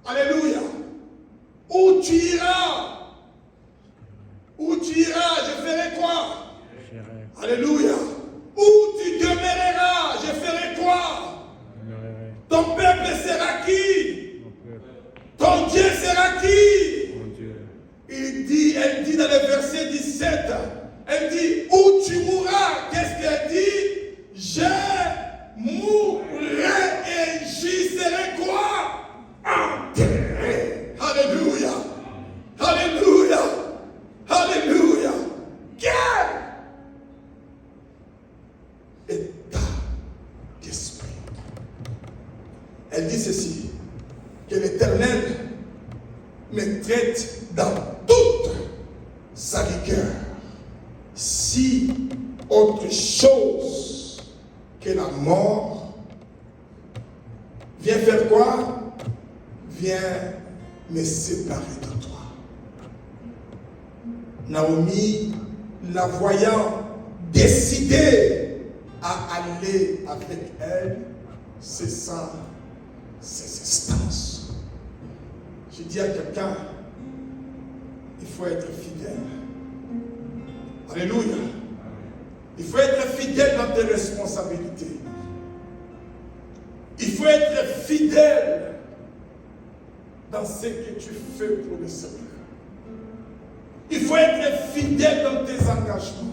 Speaker 4: Alléluia. Où tu iras? Où tu iras? Je ferai quoi? Alléluia. Où tu demeureras? Je ferai quoi? Ton peuple sera qui? Ton Dieu sera qui? Elle dit dans le verset 17, elle dit, où tu mourras? Qu'est-ce qu'elle dit? Je mourrai et j'y serai quoi? Enterré. Alléluia. Alléluia. Alléluia. Quel état d'esprit. Elle dit ceci, que l'Éternel me traite dans toute sa rigueur, si autre chose que la mort vient faire quoi? Vient me séparer de toi. Naomi, la voyant décidé à aller avec elle, c'est ça, ses instances. Je dis à quelqu'un, il faut être fidèle. Alléluia. Il faut être fidèle dans tes responsabilités. Il faut être fidèle dans ce que tu fais pour le Seigneur. Il faut être fidèle dans tes engagements.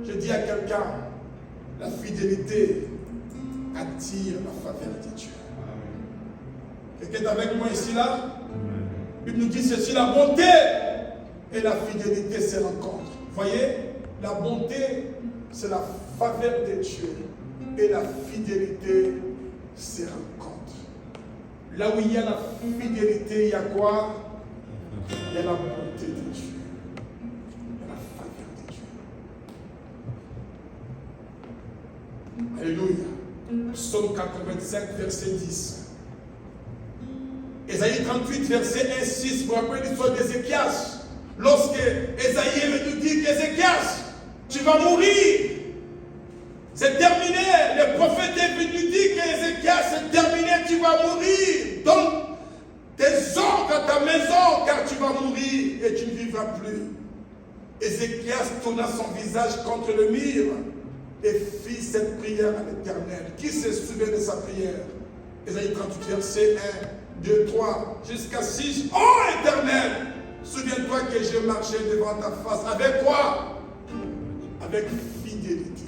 Speaker 4: Je dis à quelqu'un, la fidélité attire la faveur de Dieu. Quelqu'un est avec moi ici là? Il nous dit ceci, la bonté et la fidélité se rencontrent. Voyez, la bonté, c'est la faveur de Dieu. Et la fidélité se rencontre. Là où il y a la fidélité, il y a quoi? Il y a la bonté de Dieu. Il y a la faveur de Dieu. Alléluia. Psaume 85, verset 10. Ésaïe 38, verset 1, 6. Vous vous rappelez l'histoire d'Ézéchias? Lorsque Ésaïe est venu dire qu'Ézéchias, tu vas mourir. C'est terminé. Le prophète est venu dire qu'Ézéchias, c'est terminé, tu vas mourir. Donc, tes ordres à ta maison, car tu vas mourir et tu ne vivras plus. Ézéchias tourna son visage contre le mur et fit cette prière à l'Éternel. Qui se souvient de sa prière? Ésaïe 38, verset 1, 2, 3, jusqu'à 6. Oh Éternel, souviens-toi que j'ai marché devant ta face. Avec quoi? Avec fidélité.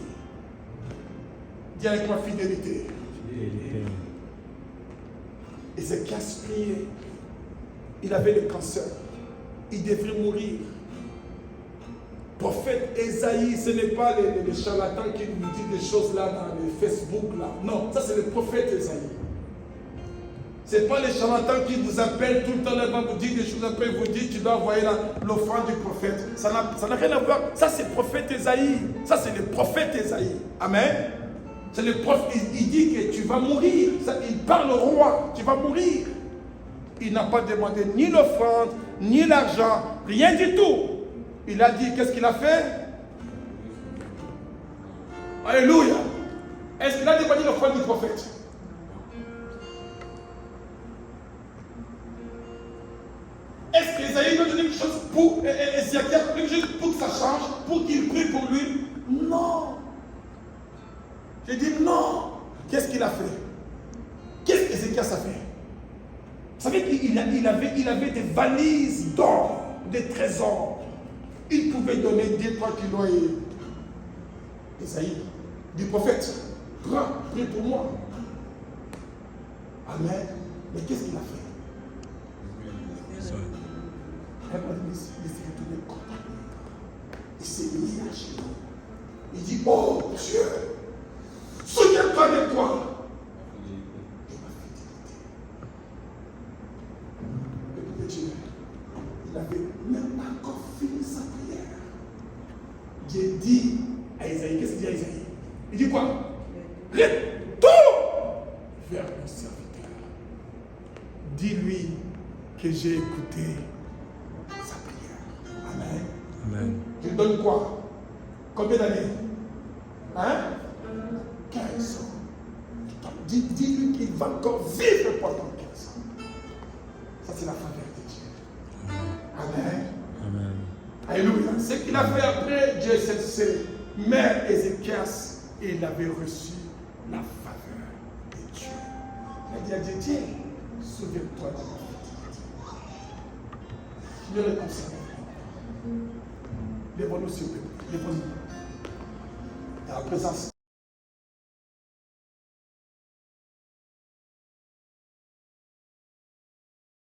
Speaker 4: Dis avec moi fidélité. Ézéchias priait. Il avait le cancer. Il devrait mourir. Prophète Ésaïe, ce n'est pas les charlatans qui nous disent des choses là dans les Facebook là. Non, ça c'est le prophète Ésaïe. Ce n'est pas les charlatans qui vous appellent tout le temps là, vous dire des choses, après vous dites tu dois envoyer l'offrande du prophète. Ça n'a rien à voir. Ça c'est le prophète Ésaïe. Ça c'est le prophète Ésaïe. Amen. C'est le prophète, il dit que tu vas mourir. Ça, il parle au roi, tu vas mourir. Il n'a pas demandé ni l'offrande, ni l'argent, rien du tout. Il a dit, qu'est-ce qu'il a fait? Alléluia. Est-ce qu'il a demandé l'offrande du prophète? Est-ce qu'Ésaïe doit donner quelque chose pour Ézéchias, quelque chose pour que ça change, pour qu'il prie pour lui? Non. J'ai dit non. Qu'est-ce qu'il a fait? Qu'est-ce qu'Ézéchias a fait? Vous savez qu'il avait des valises d'or, des trésors. Il pouvait donner 2-3 kilos et Ésaïe, du prophète, prends, prie pour moi. Amen. Mais qu'est-ce qu'il a fait? Il s'est mis à genoux. Il dit, oh Dieu, souviens-toi de toi. Et Dieu, il n'avait même pas encore fini sa prière. Dieu dit à Isaïe, qu'est-ce qu'il dit à Isaïe? Il dit quoi? Retourne vers mon serviteur. Dis-lui que j'ai écouté sa prière. Amen.
Speaker 5: Amen.
Speaker 4: Je donne quoi? Combien d'années? Hein? 15 ans. Dis-lui qu'il va encore vivre pendant 15 ans. Ça, c'est la faveur de Dieu. Amen.
Speaker 5: Amen.
Speaker 4: Alléluia. Ce qu'il a fait après, Dieu s'est mère Ézéchias, et il avait reçu la faveur de Dieu. Il a dit à Dieu, souviens-toi de ma fidélité. Je le concerne. Lève-nous s'il vous plaît. Lève-nous. Dans la présence.